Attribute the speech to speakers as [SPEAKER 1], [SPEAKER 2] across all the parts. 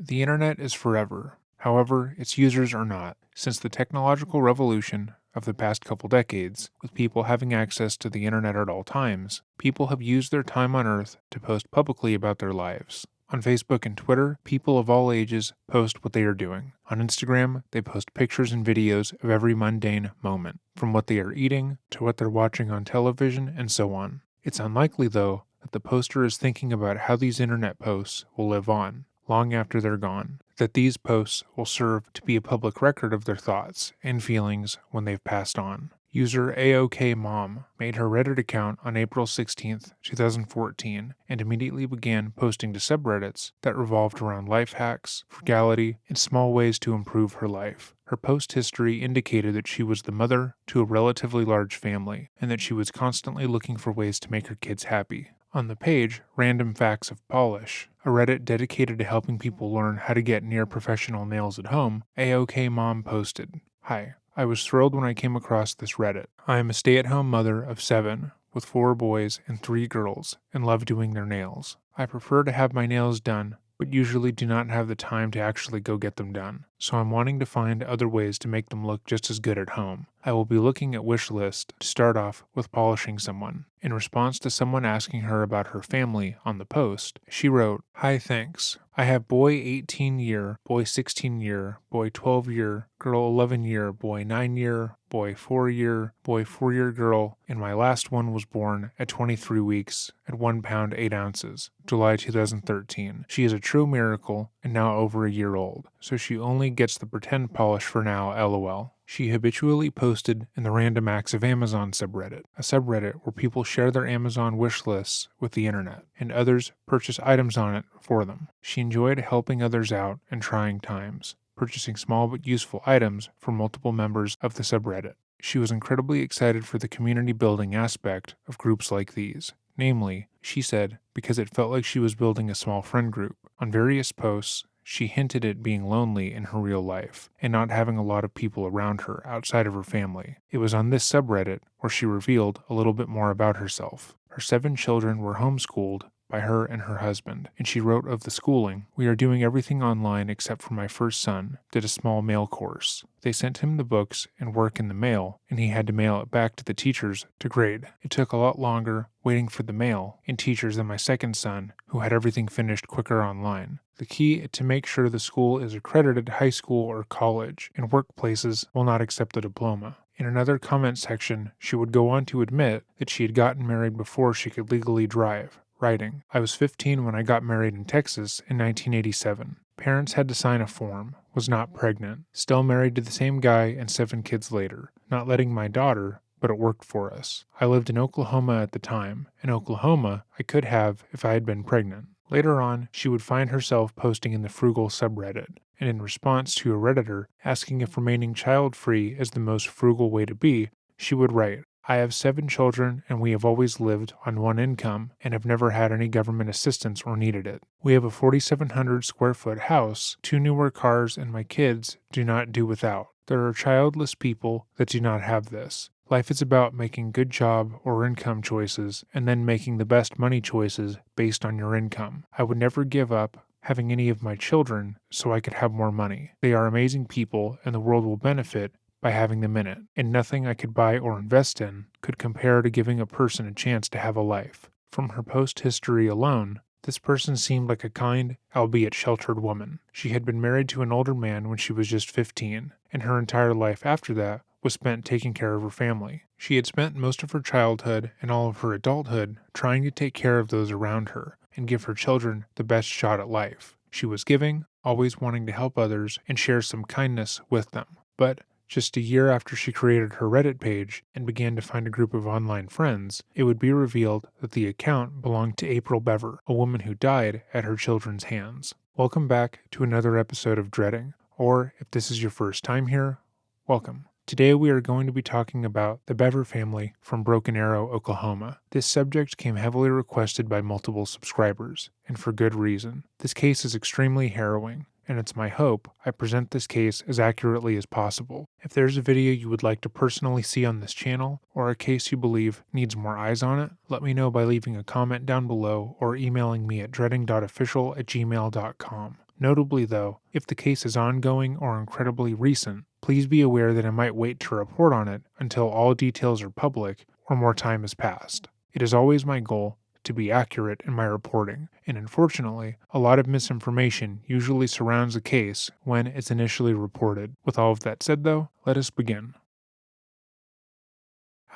[SPEAKER 1] The internet is forever. However, its users are not. Since the technological revolution of the past couple decades, with people having access to the internet at all times, people have used their time on Earth to post publicly about their lives. On Facebook and Twitter, people of all ages post what they are doing. On Instagram, they post pictures and videos of every mundane moment, from what they are eating to what they're watching on television and so on. It's unlikely, though, that the poster is thinking about how these internet posts will live on long after they're gone, that these posts will serve to be a public record of their thoughts and feelings when they've passed on. User AOKMom made her Reddit account on April 16, 2014, and immediately began posting to subreddits that revolved around life hacks, frugality, and small ways to improve her life. Her post history indicated that she was the mother to a relatively large family, and that she was constantly looking for ways to make her kids happy. On the page, Random Facts of Polish, a Reddit dedicated to helping people learn how to get near-professional nails at home, AOKMom posted, "Hi, I was thrilled when I came across this Reddit. I am a stay-at-home mother of 7, with 4 boys and 3 girls, and love doing their nails. I prefer to have my nails done, but usually do not have the time to actually go get them done, so I'm wanting to find other ways to make them look just as good at home. I will be looking at Wishlist to start off with polishing someone." In response to someone asking her about her family on the post, she wrote, "Hi, thanks. I have boy 18-year, boy 16-year, boy 12-year, girl 11-year, boy 9-year, boy 4-year, boy 4-year girl, and my last one was born at 23 weeks at 1 pound 8 ounces, July 2013. She is a true miracle and now over a year old, so she only gets the pretend polish for now, lol." She habitually posted in the Random Acts of Amazon subreddit, a subreddit where people share their Amazon wish lists with the internet, and others purchase items on it for them. She enjoyed helping others out in trying times, purchasing small but useful items for multiple members of the subreddit. She was incredibly excited for the community building aspect of groups like these. Namely, she said, because it felt like she was building a small friend group. On various posts, she hinted at being lonely in her real life and not having a lot of people around her outside of her family. It was on this subreddit where she revealed a little bit more about herself. Her 7 children were homeschooled by her and her husband, and she wrote of the schooling, "We are doing everything online except for my first son, did a small mail course. They sent him the books and work in the mail, and he had to mail it back to the teachers to grade. It took a lot longer waiting for the mail and teachers than my second son, who had everything finished quicker online. The key is to make sure the school is accredited high school or college, and workplaces will not accept a diploma." In another comment section, she would go on to admit that she had gotten married before she could legally drive, writing, "I was 15 when I got married in Texas in 1987. Parents had to sign a form, was not pregnant, still married to the same guy and 7 kids later, not letting my daughter, but it worked for us. I lived in Oklahoma at the time. In Oklahoma, I could have if I had been pregnant." Later on, she would find herself posting in the frugal subreddit, and in response to a Redditor asking if remaining child-free is the most frugal way to be, she would write, "I have 7 children and we have always lived on one income and have never had any government assistance or needed it. We have a 4,700 square foot house, 2 newer cars, and my kids do not do without. There are childless people that do not have this. Life is about making good job or income choices and then making the best money choices based on your income. I would never give up having any of my children so I could have more money. They are amazing people and the world will benefit by having them in it, and nothing I could buy or invest in could compare to giving a person a chance to have a life." From her post history alone, this person seemed like a kind, albeit sheltered woman. She had been married to an older man when she was just 15, and her entire life after that was spent taking care of her family. She had spent most of her childhood and all of her adulthood trying to take care of those around her and give her children the best shot at life. She was giving, always wanting to help others and share some kindness with them. But just a year after she created her Reddit page and began to find a group of online friends, it would be revealed that the account belonged to April Bever, a woman who died at her children's hands. Welcome back to another episode of Dreading, or if this is your first time here, welcome. Today we are going to be talking about the Bever family from Broken Arrow, Oklahoma. This subject came heavily requested by multiple subscribers, and for good reason. This case is extremely harrowing, and it's my hope I present this case as accurately as possible. If there's a video you would like to personally see on this channel, or a case you believe needs more eyes on it, let me know by leaving a comment down below or emailing me at dreading.official@gmail.com. Notably though, if the case is ongoing or incredibly recent, please be aware that I might wait to report on it until all details are public or more time has passed. It is always my goal to be accurate in my reporting, and unfortunately, a lot of misinformation usually surrounds a case when it's initially reported. With all of that said though, let us begin.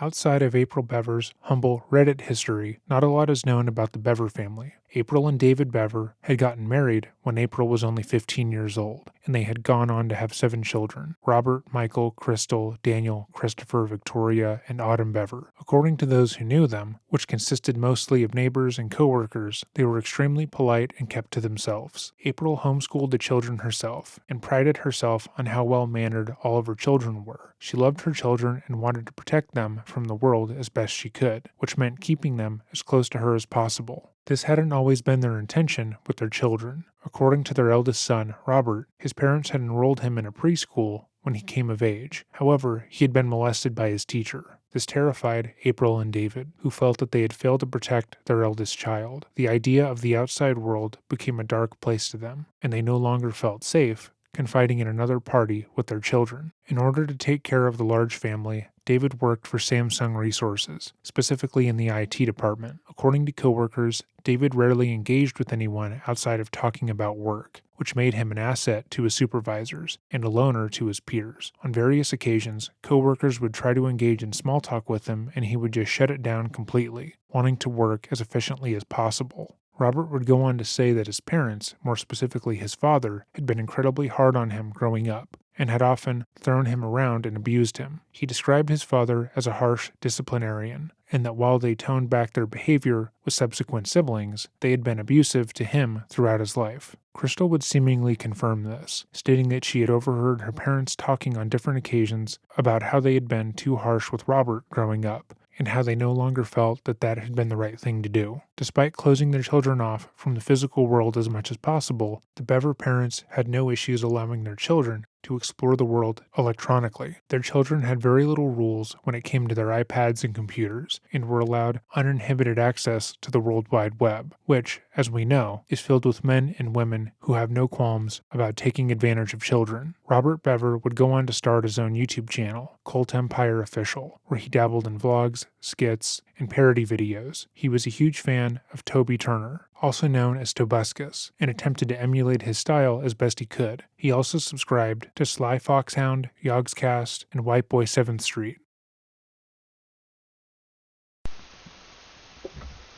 [SPEAKER 1] Outside of April Bever's humble Reddit history, not a lot is known about the Bever family. April and David Bever had gotten married when April was only 15 years old, and they had gone on to have 7 children: Robert, Michael, Crystal, Daniel, Christopher, Victoria, and Autumn Bever. According to those who knew them, which consisted mostly of neighbors and coworkers, they were extremely polite and kept to themselves. April homeschooled the children herself, and prided herself on how well-mannered all of her children were. She loved her children and wanted to protect them from the world as best she could, which meant keeping them as close to her as possible. This hadn't always been their intention with their children. According to their eldest son, Robert, his parents had enrolled him in a preschool when he came of age. However, he had been molested by his teacher. This terrified April and David, who felt that they had failed to protect their eldest child. The idea of the outside world became a dark place to them, and they no longer felt safe confiding in another party with their children. In order to take care of the large family, David worked for Samsung Resources, specifically in the IT department. According to coworkers, David rarely engaged with anyone outside of talking about work, which made him an asset to his supervisors and a loner to his peers. On various occasions, coworkers would try to engage in small talk with him and he would just shut it down completely, wanting to work as efficiently as possible. Robert would go on to say that his parents, more specifically his father, had been incredibly hard on him growing up, and had often thrown him around and abused him. He described his father as a harsh disciplinarian, and that while they toned back their behavior with subsequent siblings, they had been abusive to him throughout his life. Crystal would seemingly confirm this, stating that she had overheard her parents talking on different occasions about how they had been too harsh with Robert growing up, and how they no longer felt that that had been the right thing to do. Despite closing their children off from the physical world as much as possible, the Bever parents had no issues allowing their children to explore the world electronically. Their children had very little rules when it came to their iPads and computers, and were allowed uninhibited access to the World Wide Web, which, as we know, is filled with men and women who have no qualms about taking advantage of children. Robert Bever would go on to start his own YouTube channel, Cult Empire Official, where he dabbled in vlogs, skits, and parody videos. He was a huge fan of Toby Turner, also known as Tobuscus, and attempted to emulate his style as best he could. He also subscribed to Sly Foxhound, Yogscast, and White Boy 7th Street.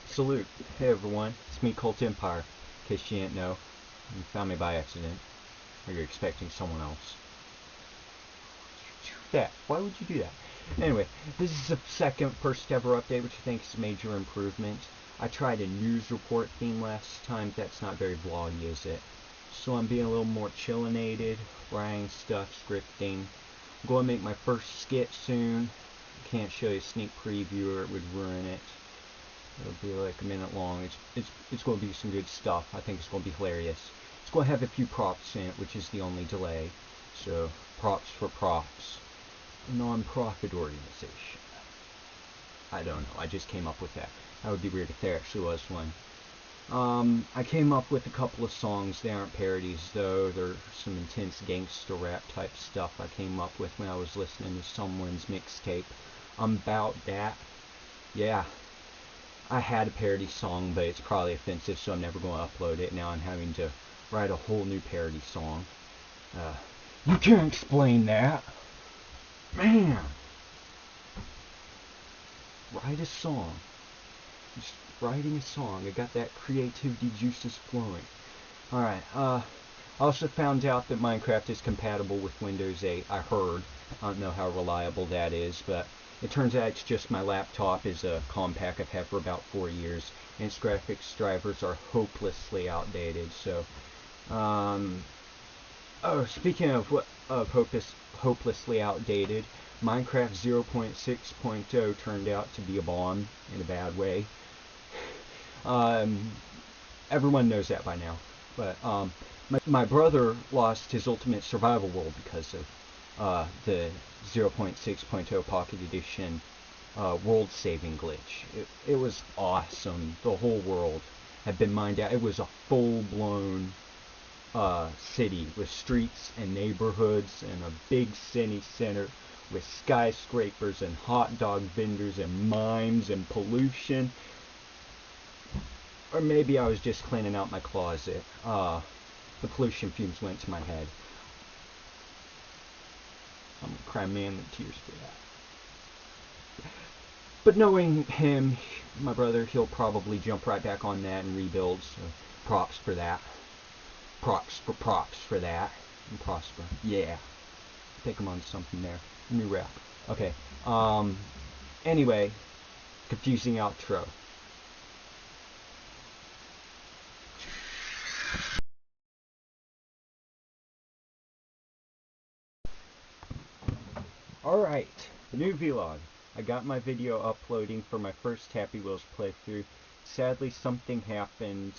[SPEAKER 2] Salute. Hey everyone, it's me, Cult Empire. In case you didn't know, you found me by accident, or you're expecting someone else. That. Why would you do that? Anyway, this is the second first ever update, which I think is a major improvement. I tried a news report theme last time. That's not very vloggy, is it? So I'm being a little more chillinated, writing stuff, scripting. I'm going to make my first skit soon. I can't show you a sneak preview or it would ruin it. It'll be like a minute long. It's going to be some good stuff. I think it's going to be hilarious. It's going to have a few props in it, which is the only delay. So, props for props. A non-profit organization. I don't know. I just came up with that. That would be weird if there actually was one. I came up with a couple of songs. They aren't parodies, though. They're some intense gangster rap type stuff I came up with when I was listening to someone's mixtape. About that. Yeah. I had a parody song, but it's probably offensive, so I'm never going to upload it. Now I'm having to write a whole new parody song. You can't explain that. Man. Write a song. Just writing a song. I got that creativity juices flowing. Alright, I also found out that Minecraft is compatible with Windows 8. I heard. I don't know how reliable that is, but it turns out it's just my laptop is a compact I've had for about 4 years, and its graphics drivers are hopelessly outdated. So, speaking of hopelessly outdated, Minecraft 0.6.0 turned out to be a bomb in a bad way. Everyone knows that by now, but my brother lost his Ultimate Survival World because of the 0.6.0 Pocket Edition world saving glitch. It was awesome. The whole world had been mined out. It was a full-blown city with streets and neighborhoods and a big city center with skyscrapers and hot dog vendors and mimes and pollution. Or maybe I was just cleaning out my closet. The pollution fumes went to my head. I'm gonna cry manly tears for that. But knowing him, my brother, he'll probably jump right back on that and rebuild. So props for that. Props for that. And prosper. Yeah. I think I'm on something there. New rap. Okay. Anyway, confusing outro. Alright, new vlog. I got my video uploading for my first Happy Wheels playthrough. Sadly, something happened,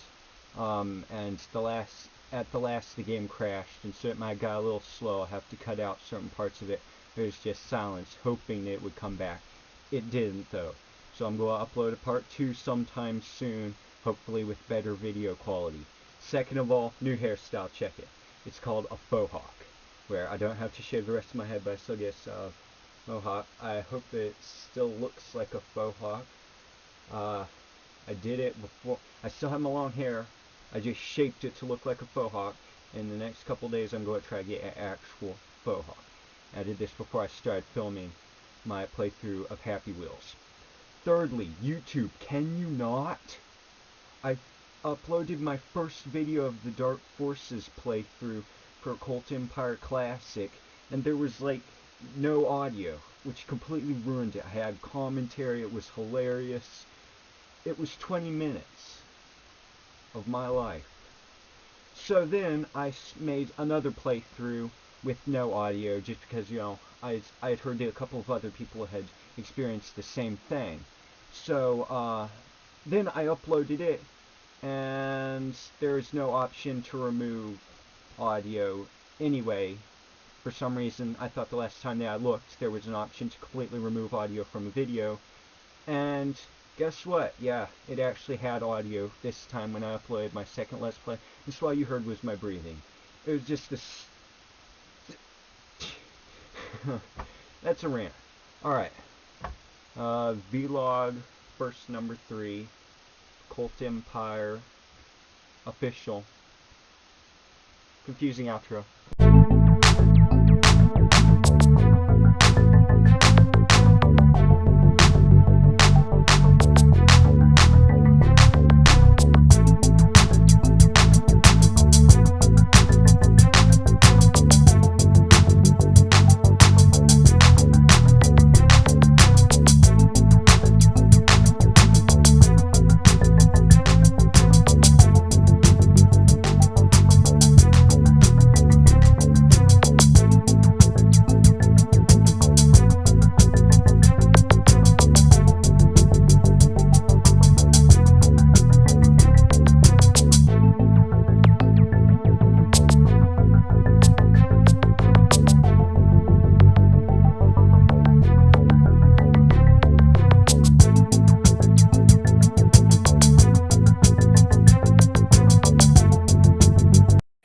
[SPEAKER 2] and at the last the game crashed, and so it might got a little slow. I'll have to cut out certain parts of it. There's just silence, hoping it would come back. It didn't, though. So I'm going to upload a part 2 sometime soon, hopefully with better video quality. Second of all, new hairstyle, check it. It's called a faux hawk, where I don't have to shave the rest of my head, but I still get mohawk. I hope that it still looks like a faux hawk. I did it before. I still have my long hair. I just shaped it to look like a faux hawk. In the next couple days, I'm going to try to get an actual faux hawk. I did this before I started filming my playthrough of Happy Wheels. Thirdly, YouTube, can you not? I uploaded my first video of the Dark Forces playthrough for Cult Empire Classic, and there was like no audio, which completely ruined it. I had commentary, it was hilarious. It was 20 minutes of my life. So then I made another playthrough with no audio, just because, you know, I had heard that a couple of other people had experienced the same thing. So then I uploaded it, and there is no option to remove audio anyway. For some reason, I thought the last time that I looked, there was an option to completely remove audio from a video, and guess what? Yeah, it actually had audio this time when I uploaded my second Let's Play. This all you heard was my breathing. It was just this... That's a rant. Alright. Vlog, first number 3. Cult Empire. Official. Confusing outro.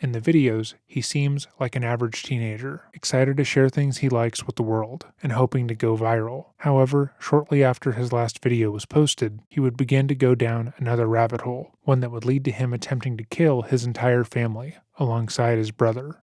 [SPEAKER 1] In the videos, he seems like an average teenager, excited to share things he likes with the world, and hoping to go viral. However, shortly after his last video was posted, he would begin to go down another rabbit hole, one that would lead to him attempting to kill his entire family, alongside his brother.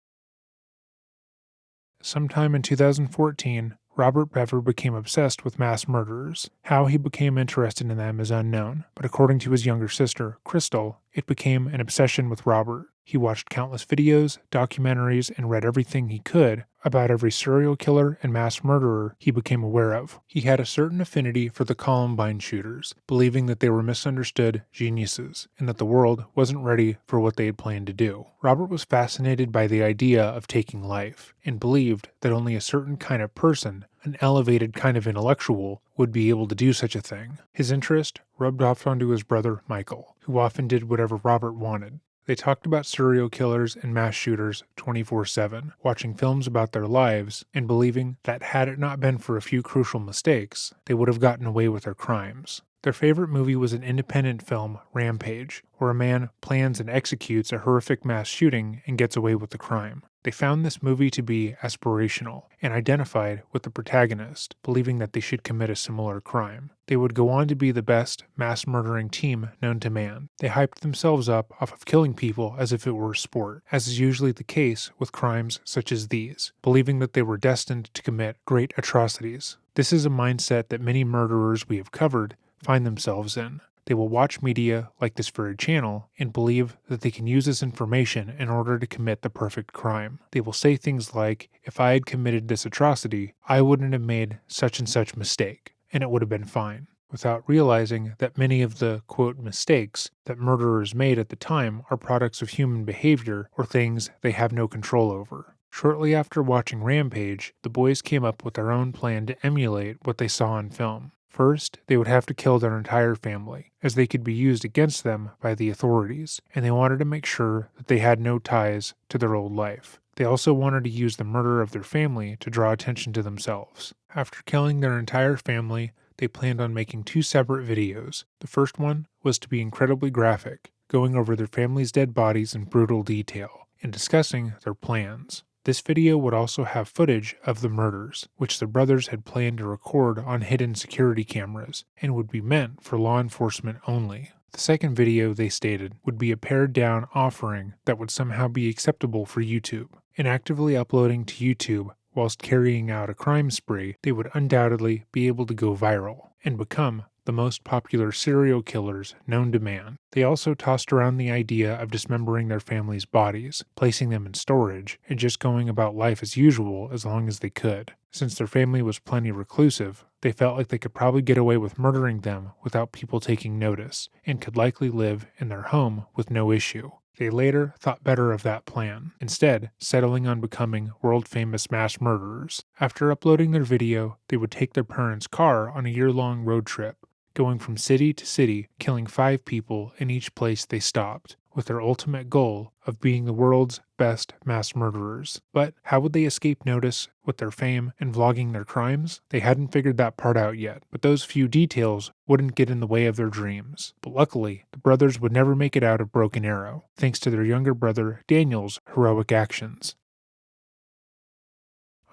[SPEAKER 1] Sometime in 2014, Robert Bever became obsessed with mass murderers. How he became interested in them is unknown, but according to his younger sister, Crystal, it became an obsession with Robert. He watched countless videos, documentaries, and read everything he could about every serial killer and mass murderer he became aware of. He had a certain affinity for the Columbine shooters, believing that they were misunderstood geniuses, and that the world wasn't ready for what they had planned to do. Robert was fascinated by the idea of taking life, and believed that only a certain kind of person, an elevated kind of intellectual, would be able to do such a thing. His interest rubbed off onto his brother Michael, who often did whatever Robert wanted. They talked about serial killers and mass shooters 24/7, watching films about their lives, and believing that had it not been for a few crucial mistakes, they would have gotten away with their crimes. Their favorite movie was an independent film, Rampage, where a man plans and executes a horrific mass shooting and gets away with the crime. They found this movie to be aspirational and identified with the protagonist, believing that they should commit a similar crime. They would go on to be the best mass murdering team known to man. They hyped themselves up off of killing people as if it were a sport, as is usually the case with crimes such as these, believing that they were destined to commit great atrocities. This is a mindset that many murderers we have covered find themselves in. They will watch media like this very channel and believe that they can use this information in order to commit the perfect crime. They will say things like, if I had committed this atrocity, I wouldn't have made such and such mistake, and it would have been fine, without realizing that many of the, quote, mistakes that murderers made at the time are products of human behavior or things they have no control over. Shortly after watching Rampage, the boys came up with their own plan to emulate what they saw on film. First, they would have to kill their entire family, as they could be used against them by the authorities, and they wanted to make sure that they had no ties to their old life. They also wanted to use the murder of their family to draw attention to themselves. After killing their entire family, they planned on making 2 separate videos. The first one was to be incredibly graphic, going over their family's dead bodies in brutal detail, and discussing their plans. This video would also have footage of the murders, which the brothers had planned to record on hidden security cameras, and would be meant for law enforcement only. The second video, they stated, would be a pared-down offering that would somehow be acceptable for YouTube. In actively uploading to YouTube whilst carrying out a crime spree, they would undoubtedly be able to go viral and become the most popular serial killers known to man. They also tossed around the idea of dismembering their family's bodies, placing them in storage, and just going about life as usual as long as they could. Since their family was plenty reclusive, they felt like they could probably get away with murdering them without people taking notice, and could likely live in their home with no issue. They later thought better of that plan, instead settling on becoming world-famous mass murderers. After uploading their video, they would take their parents' car on a year-long road trip, going from city to city, killing 5 people in each place they stopped, with their ultimate goal of being the world's best mass murderers. But how would they escape notice with their fame and vlogging their crimes? They hadn't figured that part out yet, but those few details wouldn't get in the way of their dreams. But luckily, the brothers would never make it out of Broken Arrow, thanks to their younger brother Daniel's heroic actions.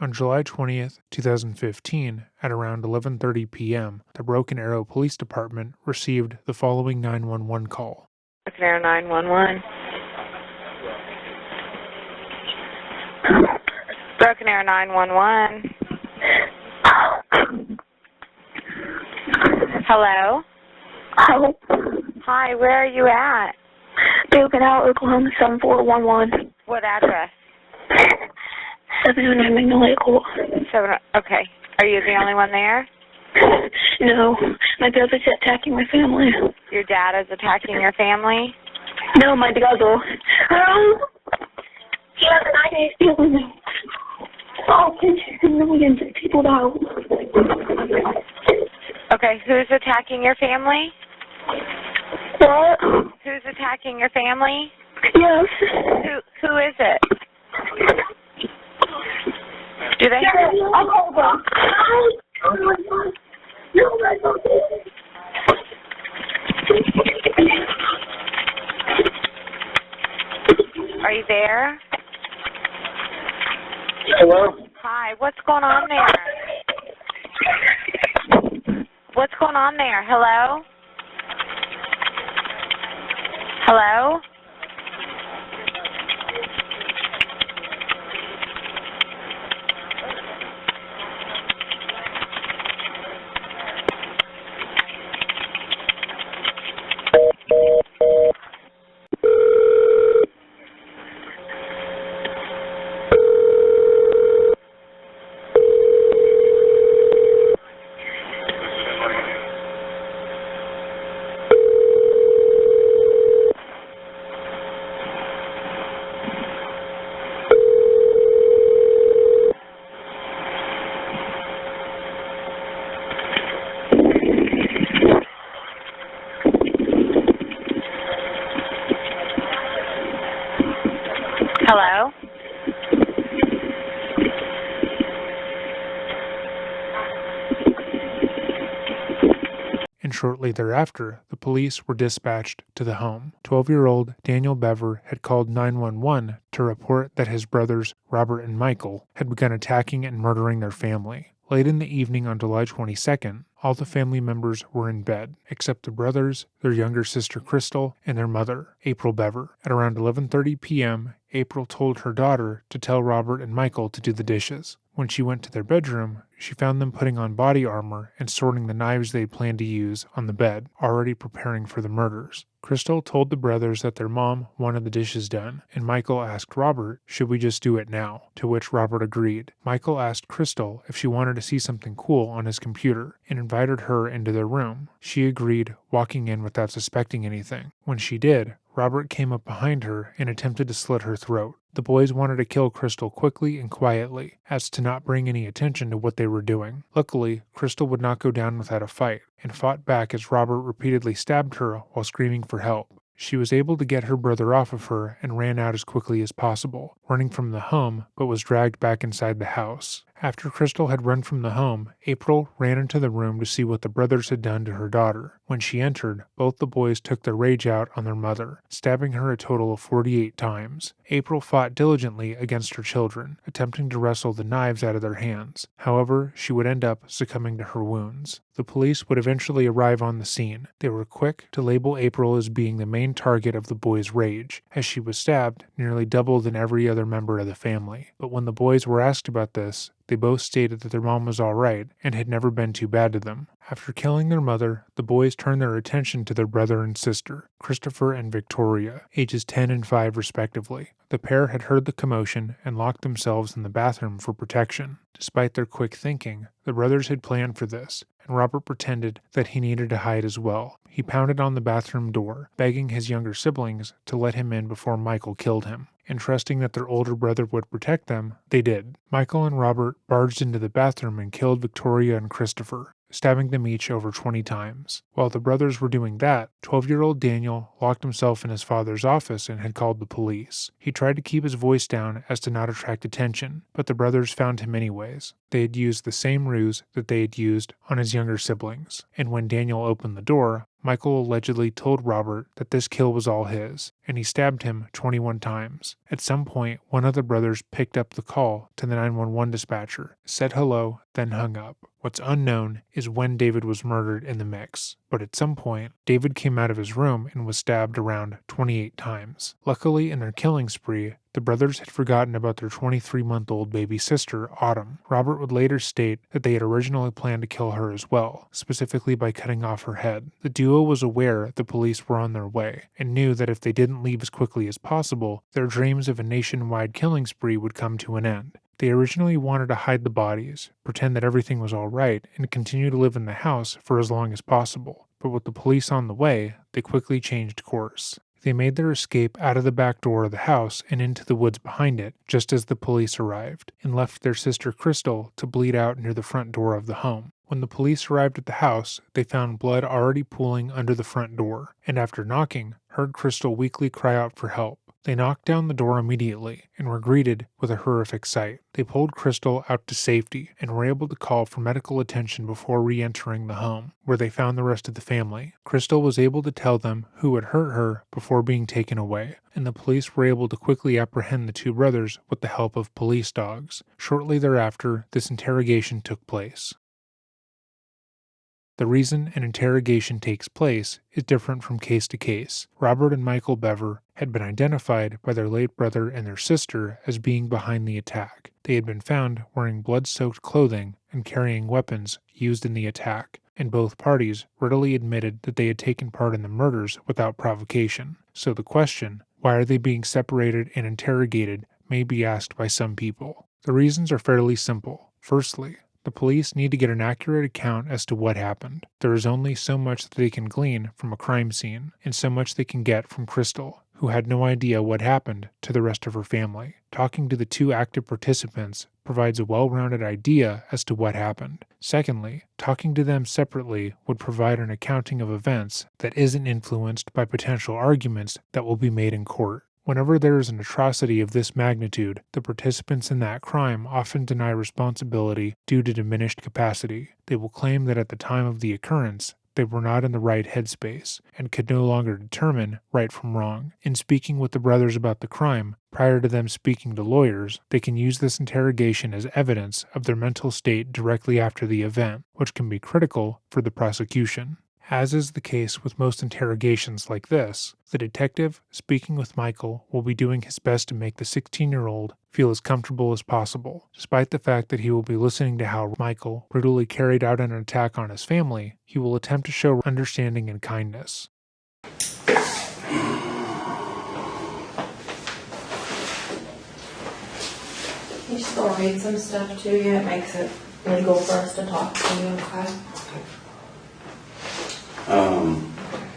[SPEAKER 1] On July 20th, 2015, at around 11:30 p.m., the Broken Arrow Police Department received the following 911 call.
[SPEAKER 3] Broken Arrow 911. Broken Arrow 911. Hello?
[SPEAKER 4] Hello.
[SPEAKER 3] Hi, where are you at?
[SPEAKER 4] Broken Arrow, Oklahoma 7411.
[SPEAKER 3] What address?
[SPEAKER 4] 709 Magnolia Court.
[SPEAKER 3] Okay. Are you the only one there?
[SPEAKER 4] No, my brother's attacking my family.
[SPEAKER 3] Your dad is attacking your family?
[SPEAKER 4] No, my brother. He has an idea stealing me. Oh, millions of people now.
[SPEAKER 3] Okay, who's attacking your family?
[SPEAKER 4] What?
[SPEAKER 3] Who's attacking your family?
[SPEAKER 4] Yes.
[SPEAKER 3] Who is it? Do they?
[SPEAKER 4] I'll call them.
[SPEAKER 3] Are you there?
[SPEAKER 5] Hello?
[SPEAKER 3] Hi, what's going on there? What's going on there? Hello? Hello? Hello?
[SPEAKER 1] and shortly thereafter, the police were dispatched to the home. 12-year-old Daniel Bever had called 911 to report that his brothers, Robert and Michael, had begun attacking and murdering their family. Late in the evening on July 22nd, all the family members were in bed, except the brothers, their younger sister Crystal, and their mother, April Bever. At around 11:30 p.m., April told her daughter to tell Robert and Michael to do the dishes. When she went to their bedroom, she found them putting on body armor and sorting the knives they planned to use on the bed, already preparing for the murders. Crystal told the brothers that their mom wanted the dishes done, and Michael asked Robert, should we just do it now? To which Robert agreed. Michael asked Crystal if she wanted to see something cool on his computer, and invited her into their room. She agreed, walking in without suspecting anything. When she did, Robert came up behind her and attempted to slit her throat. The boys wanted to kill Crystal quickly and quietly, as to not bring any attention to what they were doing. Luckily, Crystal would not go down without a fight, and fought back as Robert repeatedly stabbed her while screaming for help. She was able to get her brother off of her and ran out as quickly as possible, running from the home, but was dragged back inside the house. After Crystal had run from the home, April ran into the room to see what the brothers had done to her daughter. When she entered, both the boys took their rage out on their mother, stabbing her a total of 48 times. April fought diligently against her children, attempting to wrestle the knives out of their hands. However, she would end up succumbing to her wounds. The police would eventually arrive on the scene. They were quick to label April as being the main target of the boys' rage, as she was stabbed nearly double than every other member of the family. But when the boys were asked about this, they both stated that their mom was alright and had never been too bad to them. After killing their mother, the boys turned their attention to their brother and sister, Christopher and Victoria, ages 10 and 5 respectively. The pair had heard the commotion and locked themselves in the bathroom for protection. Despite their quick thinking, the brothers had planned for this, and Robert pretended that he needed to hide as well. He pounded on the bathroom door, begging his younger siblings to let him in before Michael killed him. And trusting that their older brother would protect them, they did. Michael and Robert barged into the bathroom and killed Victoria and Christopher, stabbing them each over 20 times. While the brothers were doing that, 12-year-old Daniel locked himself in his father's office and had called the police. He tried to keep his voice down as to not attract attention, but the brothers found him anyways. They had used the same ruse that they had used on his younger siblings, and when Daniel opened the door, Michael allegedly told Robert that this kill was all his, and he stabbed him 21 times. At some point, one of the brothers picked up the call to the 911 dispatcher, said hello, then hung up. What's unknown is when David was murdered in the mix, but at some point, David came out of his room and was stabbed around 28 times. Luckily, in their killing spree, the brothers had forgotten about their 23-month-old baby sister, Autumn. Robert would later state that they had originally planned to kill her as well, specifically by cutting off her head. The duo was aware the police were on their way, and knew that if they didn't leave as quickly as possible, their dreams of a nationwide killing spree would come to an end. They originally wanted to hide the bodies, pretend that everything was alright, and continue to live in the house for as long as possible. But with the police on the way, they quickly changed course. They made their escape out of the back door of the house and into the woods behind it, just as the police arrived, and left their sister Crystal to bleed out near the front door of the home. When the police arrived at the house, they found blood already pooling under the front door, and after knocking, heard Crystal weakly cry out for help. They knocked down the door immediately and were greeted with a horrific sight. They pulled Crystal out to safety and were able to call for medical attention before re-entering the home, where they found the rest of the family. Crystal was able to tell them who had hurt her before being taken away, and the police were able to quickly apprehend the two brothers with the help of police dogs. Shortly thereafter, this interrogation took place. The reason an interrogation takes place is different from case to case. Robert and Michael Bever had been identified by their late brother and their sister as being behind the attack. They had been found wearing blood-soaked clothing and carrying weapons used in the attack, and both parties readily admitted that they had taken part in the murders without provocation. So the question, why are they being separated and interrogated, may be asked by some people. The reasons are fairly simple. Firstly, the police need to get an accurate account as to what happened. There is only so much that they can glean from a crime scene, and so much they can get from Crystal, who had no idea what happened to the rest of her family. Talking to the two active participants provides a well-rounded idea as to what happened. Secondly, talking to them separately would provide an accounting of events that isn't influenced by potential arguments that will be made in court. Whenever there is an atrocity of this magnitude, the participants in that crime often deny responsibility due to diminished capacity. They will claim that at the time of the occurrence, they were not in the right headspace and could no longer determine right from wrong. In speaking with the brothers about the crime, prior to them speaking to lawyers, they can use this interrogation as evidence of their mental state directly after the event, which can be critical for the prosecution. As is the case with most interrogations like this, the detective speaking with Michael will be doing his best to make the 16-year-old feel as comfortable as possible. Despite the fact that he will be listening to how Michael brutally carried out an attack on his family, he will attempt to show understanding and kindness.
[SPEAKER 5] You still read some stuff to you. It makes it legal for us to talk to you, okay?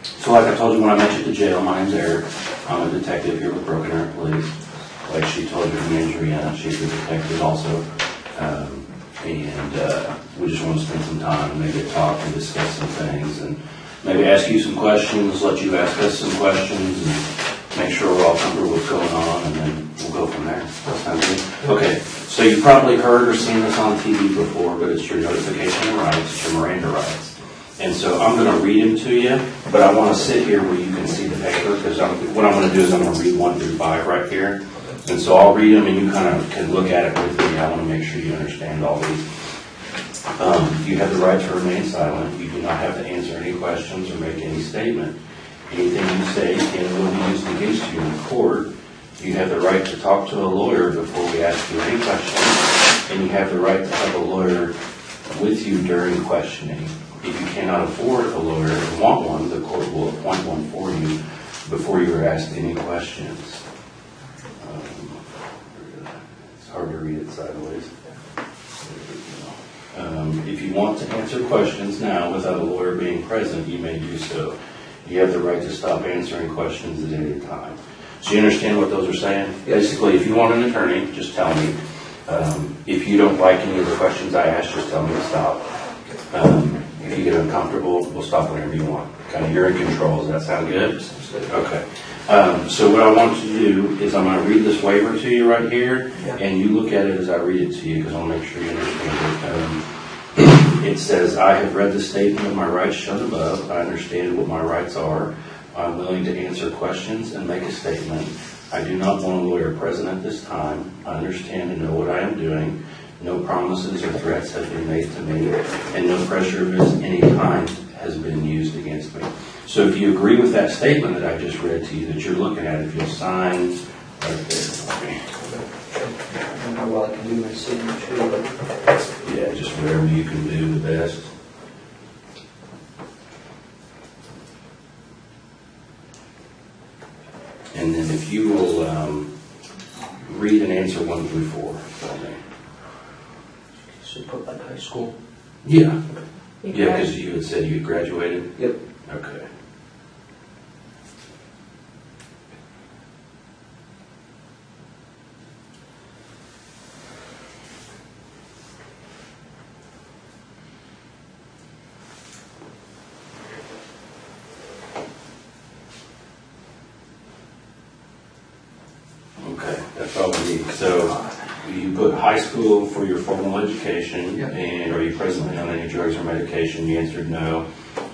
[SPEAKER 6] So like I told you when I met you at the jail, my name's Eric. I'm a detective here with Broken Arrow Police. Like she told you from Adriana, she's a detective also. We just want to spend some time and maybe talk and discuss some things and maybe ask you some questions, let you ask us some questions and make sure we're all comfortable with what's going on, and then we'll go from there. That sounds good? Okay, so you probably heard or seen this on TV before, but it's your notification of rights, it's your Miranda rights. And so I'm going to read them to you, but I want to sit here where you can see the paper, because what I'm going to do is I'm going to read 1 through 5 right here. And so I'll read them and you kind of can look at it with me. I want to make sure you understand all these. You have the right to remain silent. You do not have to answer any questions or make any statement. Anything you say can and will be used against you in court. You have the right to talk to a lawyer before we ask you any questions, and you have the right to have a lawyer with you during questioning. If you cannot afford a lawyer and want one, the court will appoint one for you before you are asked any questions. It's hard to read it sideways. If you want to answer questions now without a lawyer being present, you may do so. You have the right to stop answering questions at any time. So you understand what those are saying? Basically, if you want an attorney, just tell me. If you don't like any of the questions I ask, just tell me to stop. If you get uncomfortable, we'll stop whenever you want. Kind of, you're in control. Does that sound good? Okay. So what I want you to do is I'm going to read this waiver to you right here, and you look at it as I read it to you, because I want to make sure you understand it. It says, I have read the statement of my rights shown above. I understand what my rights are. I'm willing to answer questions and make a statement. I do not want a lawyer present at this time. I understand and know what I am doing. No promises or threats have been made to me, and no pressure of any kind has been used against me. So if you agree with that statement that I just read to you, that you're looking at, if you'll sign right there.
[SPEAKER 7] I don't know what I can do my signature, but
[SPEAKER 6] Yeah, just whatever you can do the best. And then if you will read and answer 1 through 4 for me.
[SPEAKER 7] so put like high school.
[SPEAKER 6] Yeah.
[SPEAKER 5] You
[SPEAKER 6] Yeah,
[SPEAKER 5] grad-
[SPEAKER 6] because you had said you had graduated?
[SPEAKER 7] Yep.
[SPEAKER 6] Okay. Okay, that's all we need. So you put high school for your formal education,
[SPEAKER 7] Yep.
[SPEAKER 6] and are you presently on any drugs or medication? You answered no.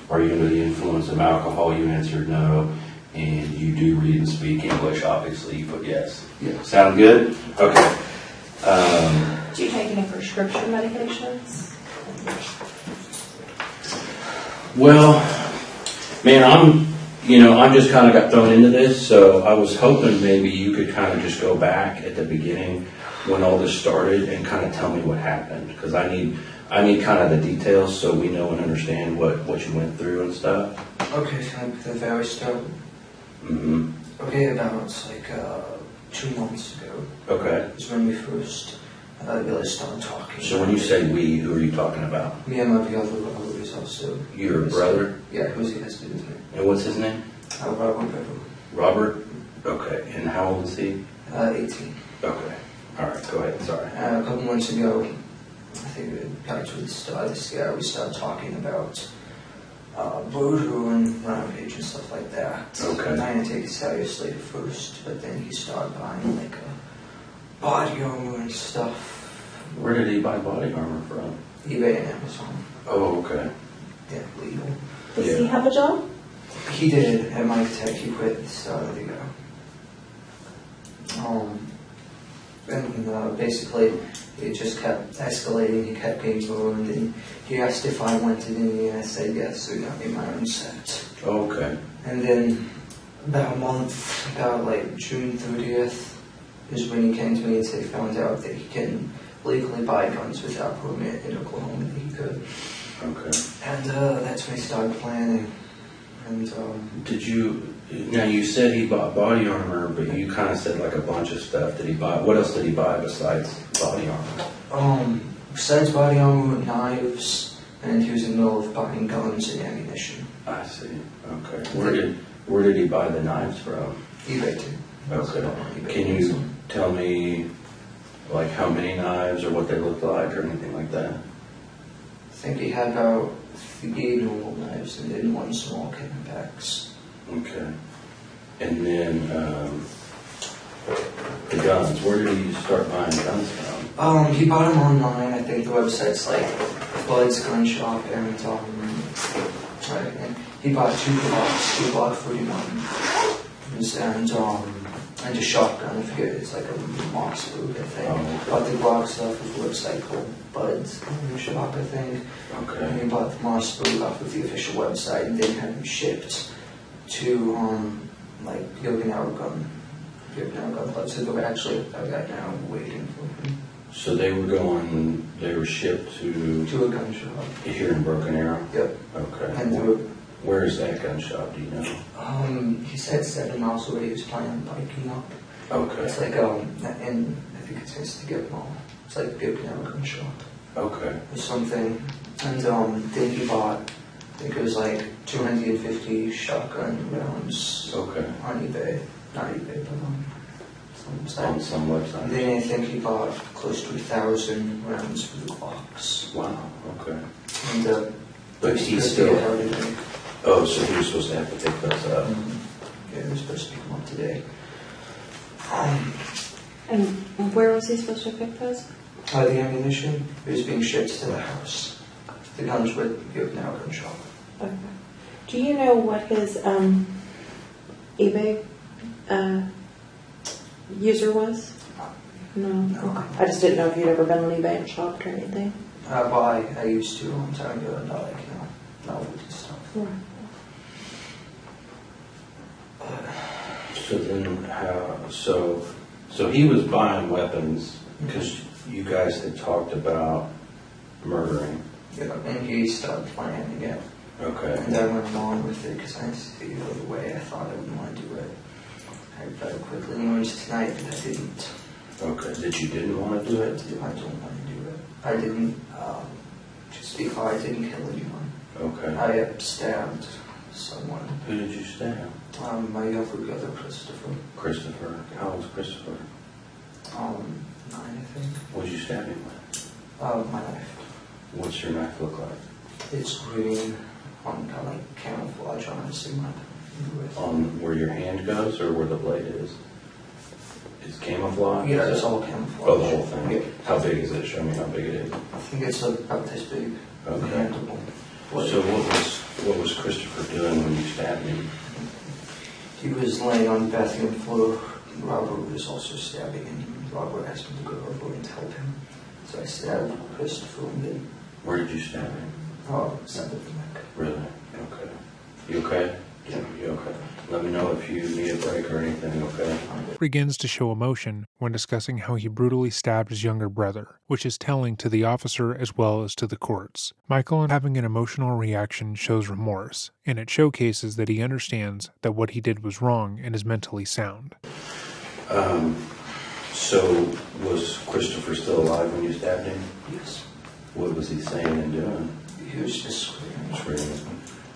[SPEAKER 6] Are you under the influence of alcohol? You answered no. And you do read and speak English, obviously. You put yes.
[SPEAKER 7] Yeah.
[SPEAKER 6] Sound good? Okay.
[SPEAKER 5] Do you take any prescription medications?
[SPEAKER 6] Well, man, I'm just kind of got thrown into this, so I was hoping maybe you could kind of just go back at the beginning when all this started and kind of tell me what happened, because I need kind of the details so we know and understand what you went through and stuff.
[SPEAKER 7] Okay, so at the very start.
[SPEAKER 6] Mm-hmm.
[SPEAKER 7] Okay, about like 2 months ago
[SPEAKER 6] Okay.
[SPEAKER 7] is when we first really started talking.
[SPEAKER 6] So when you say we, who are you talking about?
[SPEAKER 7] Me and my other brother is also.
[SPEAKER 6] Your brother?
[SPEAKER 7] Yeah, who's he has been with me.
[SPEAKER 6] And what's his name?
[SPEAKER 7] Robert Bever.
[SPEAKER 6] Robert? Okay. And how old is he?
[SPEAKER 7] 18.
[SPEAKER 6] Okay. All right. Go ahead. Sorry.
[SPEAKER 7] A couple months ago, I think actually this year, we started talking about voodoo and rampage and stuff like that.
[SPEAKER 6] Okay.
[SPEAKER 7] And I didn't take it seriously at first, but then he started buying like a body armor and stuff.
[SPEAKER 6] Where did he buy body armor from?
[SPEAKER 7] eBay and Amazon.
[SPEAKER 6] Oh, okay.
[SPEAKER 7] Yeah, legal.
[SPEAKER 5] Does
[SPEAKER 6] Yeah.
[SPEAKER 5] he have a job?
[SPEAKER 7] He did at Mike Tech. He quit at the start of the year. And basically, it just kept escalating. He kept getting ruined, and he asked if I wanted any, and I said yes. So he got me my own set.
[SPEAKER 6] Okay.
[SPEAKER 7] And then about a month, about like June 30th, is when he came to me and said he found out that he can legally buy guns without permit in Oklahoma. That he could.
[SPEAKER 6] Okay.
[SPEAKER 7] And that's when he started planning. And
[SPEAKER 6] Did you, now you said he bought body armor, but you kind of said like a bunch of stuff. Did he buy, what else did he buy besides body armor?
[SPEAKER 7] Besides body armor, knives, and he was in the middle of buying guns and ammunition.
[SPEAKER 6] I see. Okay. Where did he buy the knives from?
[SPEAKER 7] eBay too.
[SPEAKER 6] Okay.
[SPEAKER 7] eBay.
[SPEAKER 6] Can you tell me like how many knives or what they looked like or anything like that?
[SPEAKER 7] I think he had about 3 normal knives and then 1 small Camelbacks.
[SPEAKER 6] Okay. And then the guns. Where did he start buying guns from?
[SPEAKER 7] He bought them online. I think the website's like Bud's Gun Shop and right. And he bought 2 Glocks, 2 Glock 41s, and a shotgun. I forget, it's like a Moss boot, I think.
[SPEAKER 6] Oh.
[SPEAKER 7] Bought the Glock stuff with the website called Bud's Gun Shop, I think.
[SPEAKER 6] Okay.
[SPEAKER 7] And he bought the Moss boot off of the official website and then had them shipped to like Yokonawa gun club. So they're actually right now waiting for him.
[SPEAKER 6] So they were shipped
[SPEAKER 7] To a gun shop.
[SPEAKER 6] here in Broken Arrow?
[SPEAKER 7] Yep.
[SPEAKER 6] Okay.
[SPEAKER 7] And they were,
[SPEAKER 6] Where is that gun shop, do you know?
[SPEAKER 7] he said 7 miles away. He was planning on biking up.
[SPEAKER 6] Okay.
[SPEAKER 7] It's like and I think it's next to Gip Mall. It's like Yokonawa gun shop
[SPEAKER 6] Okay.
[SPEAKER 7] or something. And then he bought, I think it was like 250 shotgun rounds
[SPEAKER 6] Okay.
[SPEAKER 7] on eBay. Not eBay, but some
[SPEAKER 6] On
[SPEAKER 7] website.
[SPEAKER 6] some website.
[SPEAKER 7] And then I think he bought close to 1,000 rounds for the Glocks.
[SPEAKER 6] Wow. Okay.
[SPEAKER 7] And
[SPEAKER 6] But he
[SPEAKER 7] because
[SPEAKER 6] still.
[SPEAKER 7] they had everything.
[SPEAKER 6] Oh, so he was supposed to have to pick those up.
[SPEAKER 7] Yeah, it was supposed to pick them up today.
[SPEAKER 5] And where was he supposed to pick those?
[SPEAKER 7] The ammunition, it was being shipped to the house. The guns were now gun shop.
[SPEAKER 5] Okay. Do you know what his eBay user was? No.
[SPEAKER 7] No.
[SPEAKER 5] Okay. I just didn't know if you'd ever been on eBay and shopped or anything.
[SPEAKER 7] Well, I used to a long time ago, not like, novelty stuff.
[SPEAKER 5] Right.
[SPEAKER 6] So then so he was buying weapons because you guys had talked about murdering.
[SPEAKER 7] Yeah, and he started planning it.
[SPEAKER 6] Okay.
[SPEAKER 7] And I went along with it because I see the way I thought I would want to do it. I very quickly learned tonight that I didn't.
[SPEAKER 6] Okay. That you didn't want to do it?
[SPEAKER 7] I don't want to do it. I didn't, just because I didn't kill anyone.
[SPEAKER 6] Okay.
[SPEAKER 7] I stabbed someone.
[SPEAKER 6] Who did you stab?
[SPEAKER 7] My younger brother, Christopher.
[SPEAKER 6] Christopher. How old's Christopher?
[SPEAKER 7] 9, I think.
[SPEAKER 6] What did you stab him with?
[SPEAKER 7] My knife.
[SPEAKER 6] What's your knife look like?
[SPEAKER 7] It's green, kind of like camouflage on it, so you might do it.
[SPEAKER 6] On where your hand goes or where the blade is? It's camouflage?
[SPEAKER 7] Yeah,
[SPEAKER 6] Is
[SPEAKER 7] it's
[SPEAKER 6] that-
[SPEAKER 7] all camouflage.
[SPEAKER 6] Oh, the whole thing?
[SPEAKER 7] Yeah.
[SPEAKER 6] How big is it? Show me how big it is.
[SPEAKER 7] I think it's about this big.
[SPEAKER 6] Okay.
[SPEAKER 7] Handleable.
[SPEAKER 6] So what was Christopher doing when you stabbed him?
[SPEAKER 7] He was laying on the bathroom floor. Robert was also stabbing him. Robert asked me to go over and help him. So I stabbed Christopher and then,
[SPEAKER 6] Where did you stab him?
[SPEAKER 7] stabbed him back.
[SPEAKER 6] Really? Okay. You okay?
[SPEAKER 7] Yeah.
[SPEAKER 6] You okay? Let me know if you need a break or anything, okay?
[SPEAKER 1] Begins to show emotion when discussing how he brutally stabbed his younger brother, which is telling to the officer as well as to the courts. Michael, having an emotional reaction, shows remorse, and it showcases that he understands that what he did was wrong and is mentally sound.
[SPEAKER 6] So was Christopher still alive when you stabbed him?
[SPEAKER 7] Yes.
[SPEAKER 6] What was he saying and doing?
[SPEAKER 7] He was just screaming.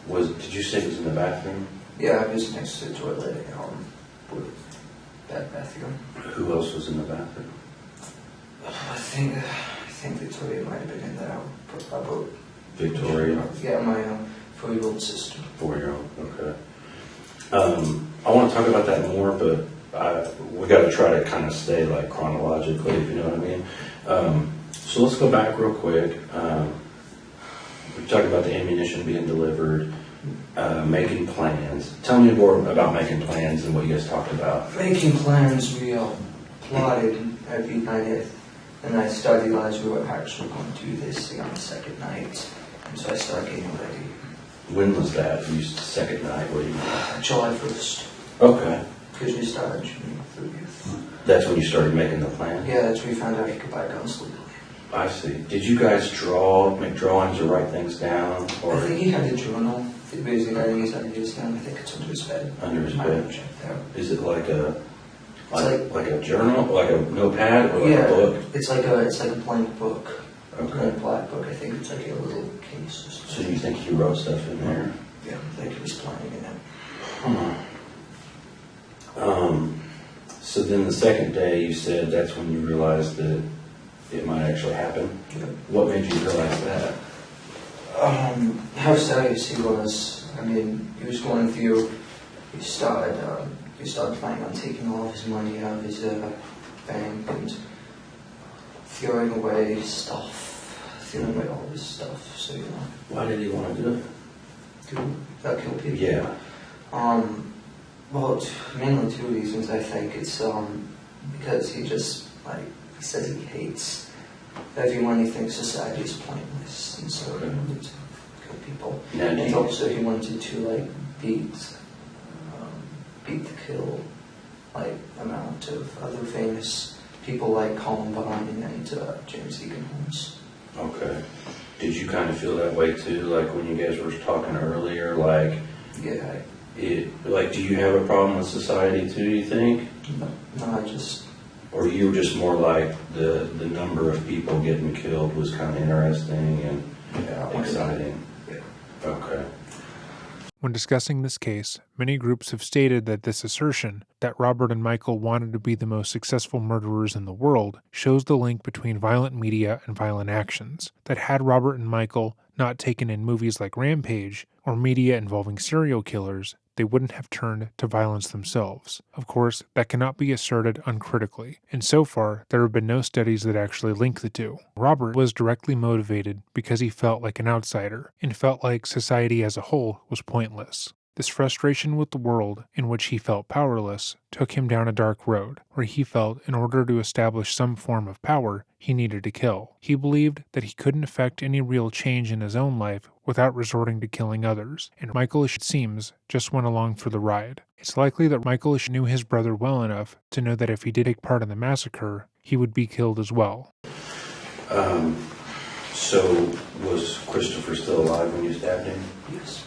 [SPEAKER 6] Screaming. Did you say he was in the bathroom?
[SPEAKER 7] Yeah, I was next to the toilet with that bathroom.
[SPEAKER 6] Who else was in the bathroom?
[SPEAKER 7] I think Victoria might have been in there. About
[SPEAKER 6] Victoria?
[SPEAKER 7] Yeah, my 4-year-old sister.
[SPEAKER 6] 4-year-old, okay. I want to talk about that more, but we got to try to kind of stay like chronologically, if you know what I mean. So let's go back real quick. We talked about the ammunition being delivered. making plans. Tell me more about making plans and what you guys talked about.
[SPEAKER 7] Making plans, we plotted every night, and I studied we were actually going to do this thing on the second night, and so I started getting ready.
[SPEAKER 6] When was that? You second night? What do you mean?
[SPEAKER 7] July 1st.
[SPEAKER 6] Okay.
[SPEAKER 7] Because we started June 30th.
[SPEAKER 6] That's when you started making the plan?
[SPEAKER 7] Yeah, that's when we found out you could buy guns legally.
[SPEAKER 6] I see. Did you guys make drawings or write things down? Or
[SPEAKER 7] I think he had a journal. Basically writing his ideas down. I think it's under his bed.
[SPEAKER 6] Under his
[SPEAKER 7] I
[SPEAKER 6] bed?
[SPEAKER 7] haven't checked that.
[SPEAKER 6] Is it like a journal, like a notepad, or like
[SPEAKER 7] Yeah,
[SPEAKER 6] a book?
[SPEAKER 7] it's like a blank book.
[SPEAKER 6] Okay.
[SPEAKER 7] A black book. I think it's like a little case or
[SPEAKER 6] So
[SPEAKER 7] something.
[SPEAKER 6] you think he wrote stuff in there?
[SPEAKER 7] Yeah, I think he was planning it out.
[SPEAKER 6] So then the second day you said that's when you realized that it might actually happen.
[SPEAKER 7] Yeah.
[SPEAKER 6] What made you realize that?
[SPEAKER 7] How serious he was. I mean, he was going through. He started planning on taking all of his money out of his bank and throwing away all his stuff. So
[SPEAKER 6] Why did he want to do it?
[SPEAKER 7] to kill people.
[SPEAKER 6] Yeah.
[SPEAKER 7] Well, mainly two reasons. I think it's because he just he says he hates everyone. He thinks society is pointless, and so he wanted to kill people.
[SPEAKER 6] Now, do
[SPEAKER 7] And
[SPEAKER 6] you-
[SPEAKER 7] also he wanted to beat the kill amount of other famous people like Columbine and James Egan Holmes.
[SPEAKER 6] Okay. Did you kind of feel that way too, like when you guys were talking earlier,
[SPEAKER 7] Yeah.
[SPEAKER 6] do you have a problem with society too, you think?
[SPEAKER 7] No, I just.
[SPEAKER 6] Or you were just more like the number of people getting killed was kind of interesting and exciting?
[SPEAKER 7] Yeah.
[SPEAKER 6] Okay.
[SPEAKER 1] When discussing this case, many groups have stated that this assertion that Robert and Michael wanted to be the most successful murderers in the world shows the link between violent media and violent actions, that had Robert and Michael not taken in movies like Rampage or media involving serial killers, they wouldn't have turned to violence themselves. Of course, that cannot be asserted uncritically, and so far, there have been no studies that actually link the two. Robert was directly motivated because he felt like an outsider, and felt like society as a whole was pointless. This frustration with the world, in which he felt powerless, took him down a dark road, where he felt in order to establish some form of power, he needed to kill. He believed that he couldn't effect any real change in his own life without resorting to killing others, and Michael, it seems, just went along for the ride. It's likely that Michael knew his brother well enough to know that if he did take part in the massacre, he would be killed as well.
[SPEAKER 6] So was Christopher still alive when you stabbed him?
[SPEAKER 7] Yes.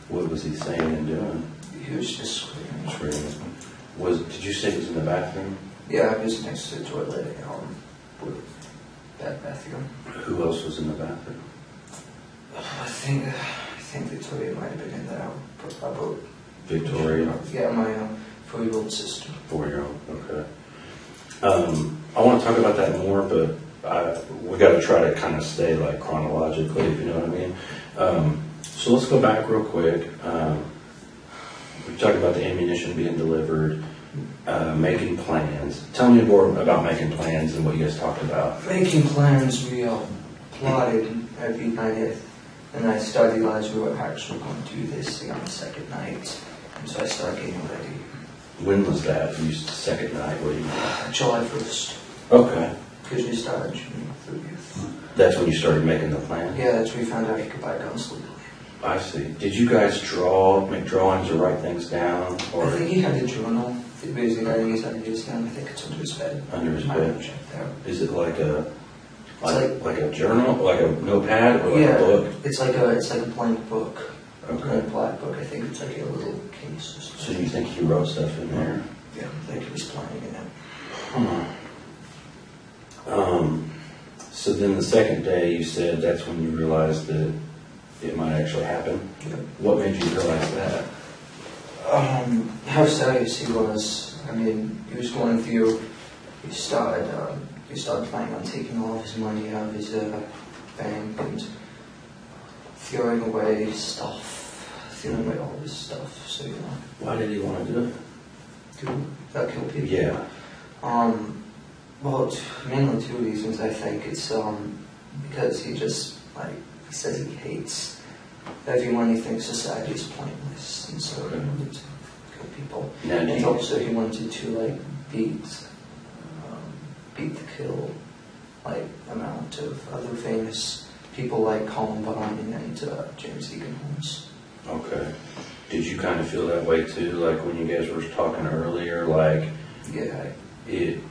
[SPEAKER 6] What was he saying and doing?
[SPEAKER 7] He was just screaming.
[SPEAKER 6] Screaming. Did you say he was in the bathroom?
[SPEAKER 7] Yeah, I was next to the toilet with that bathroom.
[SPEAKER 6] Who else was in the bathroom?
[SPEAKER 7] I think Victoria might have been in there. About
[SPEAKER 6] Victoria?
[SPEAKER 7] Yeah, my 4-year-old sister.
[SPEAKER 6] 4-year-old, okay. I want to talk about that more, but we got to try to kind of stay chronologically, if you know what I mean. So let's go back real quick. We talked about the ammunition being delivered, making plans. Tell me more about making plans and what you guys talked about.
[SPEAKER 7] Making plans, we plotted every night, and I studied we were actually going to do this thing on the second night, and so I started getting ready.
[SPEAKER 6] When was that? You second night? What do you mean?
[SPEAKER 7] July 1st.
[SPEAKER 6] Okay.
[SPEAKER 7] Because we started June 30th.
[SPEAKER 6] That's when you started making the plan?
[SPEAKER 7] Yeah, that's when we found out you could buy guns legally.
[SPEAKER 6] I see. Did you guys make drawings or write things down? Or
[SPEAKER 7] I think he had a journal. Basically writing his ideas down. I think it's under his bed.
[SPEAKER 6] Under his
[SPEAKER 7] I
[SPEAKER 6] bed?
[SPEAKER 7] haven't checked that.
[SPEAKER 6] Is it like a journal, like a notepad, or like
[SPEAKER 7] Yeah,
[SPEAKER 6] a book?
[SPEAKER 7] it's like a blank book.
[SPEAKER 6] Okay.
[SPEAKER 7] A black book. I think it's like a little case or
[SPEAKER 6] So
[SPEAKER 7] something.
[SPEAKER 6] you think he wrote stuff in there?
[SPEAKER 7] Yeah, I think he was planning it out.
[SPEAKER 6] So then the second day you said that's when you realized that it might actually happen.
[SPEAKER 7] Yeah.
[SPEAKER 6] What made you realize that?
[SPEAKER 7] How serious he was. I mean, he was going through. He started planning on taking all of his money out of his bank and throwing away all his stuff. So
[SPEAKER 6] Why did he want to do it?
[SPEAKER 7] to kill people.
[SPEAKER 6] Yeah.
[SPEAKER 7] Well, mainly two reasons. I think it's because he just he says he hates everyone he thinks society is pointless, and so he wanted to kill people.
[SPEAKER 6] Now,
[SPEAKER 7] And also he wanted to like beat the kill like amount of other famous people like Columbine and James Deacon Holmes.
[SPEAKER 6] Okay. Did you kind of feel that way too, like when you guys were talking earlier, like,
[SPEAKER 7] Yeah.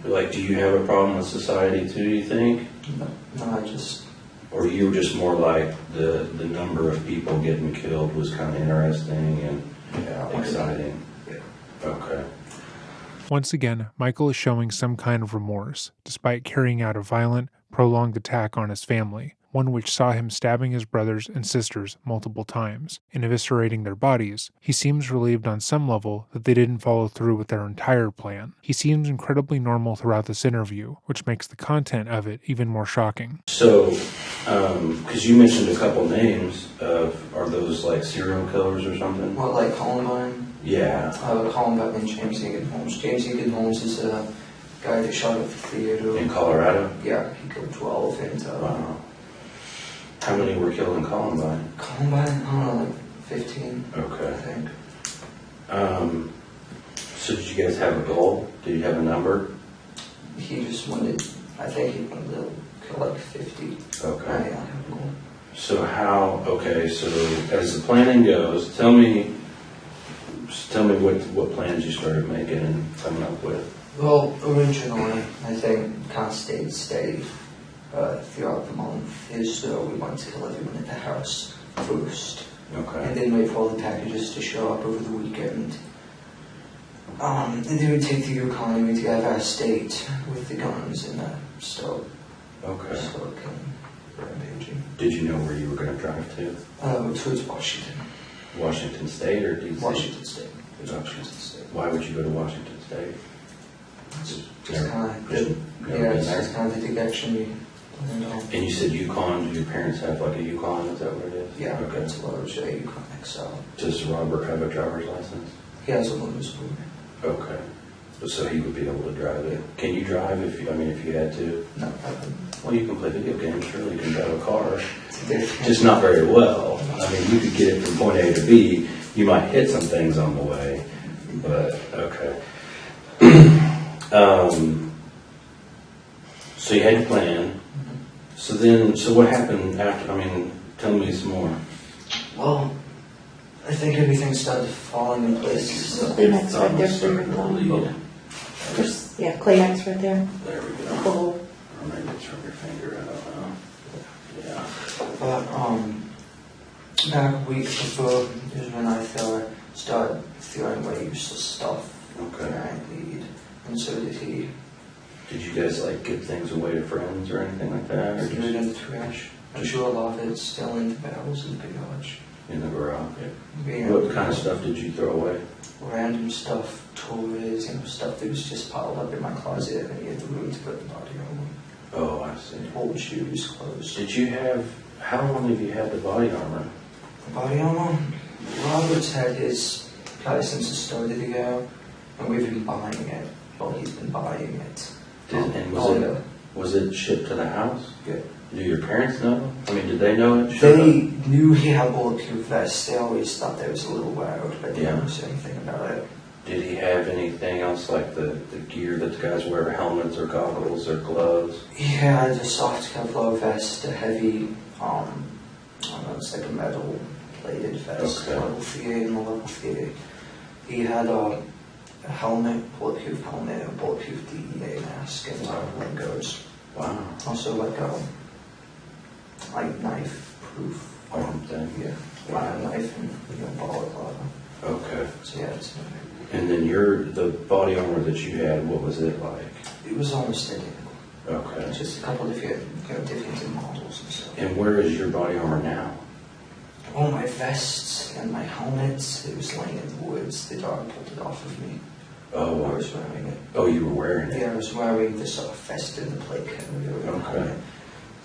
[SPEAKER 6] like, do you have a problem with society too, you think?
[SPEAKER 7] No, I just...
[SPEAKER 6] Or you were just more like the number of people getting killed was kind of interesting and exciting?
[SPEAKER 7] Yeah.
[SPEAKER 6] Okay.
[SPEAKER 1] Once again, Michael is showing some kind of remorse, despite carrying out a violent, prolonged attack on his family, one which saw him stabbing his brothers and sisters multiple times and eviscerating their bodies. He seems relieved on some level that they didn't follow through with their entire plan. He seems incredibly normal throughout this interview, which makes the content of it even more shocking.
[SPEAKER 6] So, because you mentioned a couple names are those like serial killers or something?
[SPEAKER 7] What, like Columbine?
[SPEAKER 6] Yeah.
[SPEAKER 7] Columbine and James Deacon Holmes. James Deacon Holmes is a guy that shot at the theater.
[SPEAKER 6] In Colorado?
[SPEAKER 7] Yeah, he killed 12 and...
[SPEAKER 6] Wow. How many were killed in Columbine?
[SPEAKER 7] Columbine, I don't know, like 15,
[SPEAKER 6] Okay.
[SPEAKER 7] I think.
[SPEAKER 6] So did you guys have a goal? Did you have a number?
[SPEAKER 7] He just wanted, I think he wanted to kill like 50.
[SPEAKER 6] Okay.
[SPEAKER 7] I have a goal.
[SPEAKER 6] So so as the planning goes, tell me what plans you started making and coming up with.
[SPEAKER 7] Well, originally, I think kind of stayed steady throughout the month is we wanted to kill everyone at the house first.
[SPEAKER 6] Okay.
[SPEAKER 7] And then wait for all the packages to show up over the weekend. And then we take the Yukon and we get out of our state with the guns and start killing, rampaging.
[SPEAKER 6] Did you know where you were going to drive to?
[SPEAKER 7] Towards Washington.
[SPEAKER 6] Washington State or D.C.?
[SPEAKER 7] Washington State.
[SPEAKER 6] Washington State. Why would you go to Washington State?
[SPEAKER 7] Just kind of, it's kind of the direction we planned on.
[SPEAKER 6] And you said Yukon. Do your parents have like a Yukon? Is that what it is?
[SPEAKER 7] Yeah,
[SPEAKER 6] Okay.
[SPEAKER 7] it's a large Yukon XL.
[SPEAKER 6] Does Robert have a driver's license?
[SPEAKER 7] He has a motor sport.
[SPEAKER 6] Okay. So he would be able to drive it. Can you drive if you had to?
[SPEAKER 7] No, I haven't.
[SPEAKER 6] Well, you can play video games. Surely you can drive a car. Just not very well. I mean, you could get it from point A to B. You might hit some things on the way, but okay. So you had your plan. So what happened after? I mean, tell me some more.
[SPEAKER 7] Well, I think everything started falling in place.
[SPEAKER 5] Kleenex right there for your
[SPEAKER 6] Starting to
[SPEAKER 5] thumb.
[SPEAKER 6] bleed.
[SPEAKER 5] Yeah, Kleenex right there.
[SPEAKER 6] There we go.
[SPEAKER 5] Oh.
[SPEAKER 6] Or maybe it's from your finger. I don't know. Yeah.
[SPEAKER 7] But back a week before is when I started throwing away useless stuff.
[SPEAKER 6] Okay.
[SPEAKER 7] And I bleed, and so did he.
[SPEAKER 6] Did you guys like give things away to friends or anything like that? Or
[SPEAKER 7] Threw it
[SPEAKER 6] just
[SPEAKER 7] in the trash. I'm sure a lot of it's still in the barrels in the garage.
[SPEAKER 6] in the garage?
[SPEAKER 7] Yeah.
[SPEAKER 6] What kind of stuff did you throw away?
[SPEAKER 7] Random stuff, toys, stuff that was just piled up in my closet, and he had the room to put the body armor.
[SPEAKER 6] Oh, I see.
[SPEAKER 7] Old shoes, clothes.
[SPEAKER 6] How long have you had the body armor?
[SPEAKER 7] The body armor? Robert's had his probably since it started ago, and we've been buying it. Well, he's been buying it.
[SPEAKER 6] Was it shipped to the house?
[SPEAKER 7] Yeah.
[SPEAKER 6] Do your parents know? I mean, did they know it?
[SPEAKER 7] They knew he had a bulletproof vest. They always thought that was a little loud, but they never said anything about it.
[SPEAKER 6] Did he have anything else like the gear that the guys wear, helmets or goggles or gloves?
[SPEAKER 7] He had a soft Kevlar vest, a heavy, I don't know, it's like a metal plated vest,
[SPEAKER 6] Okay.
[SPEAKER 7] level 3 and a level 3. He had a helmet, bulletproof helmet, a bulletproof DEA mask, and leg guards.
[SPEAKER 6] Wow.
[SPEAKER 7] Also like a knife-proof
[SPEAKER 6] Arm thing.
[SPEAKER 7] Yeah, knife and balaclava.
[SPEAKER 6] Okay.
[SPEAKER 7] So yeah, it's
[SPEAKER 6] And then the body armor that you had, what was it like?
[SPEAKER 7] it was almost identical.
[SPEAKER 6] Okay.
[SPEAKER 7] Just a couple different, different models and stuff.
[SPEAKER 6] And where is your body armor now?
[SPEAKER 7] All my vests and my helmets, it was laying in the woods. The dog pulled it off of me. I
[SPEAKER 6] Oh,
[SPEAKER 7] was wearing it.
[SPEAKER 6] oh, you were wearing it.
[SPEAKER 7] Yeah, I was wearing the sort of vest and the plate carrier and the
[SPEAKER 6] Okay.
[SPEAKER 7] helmet.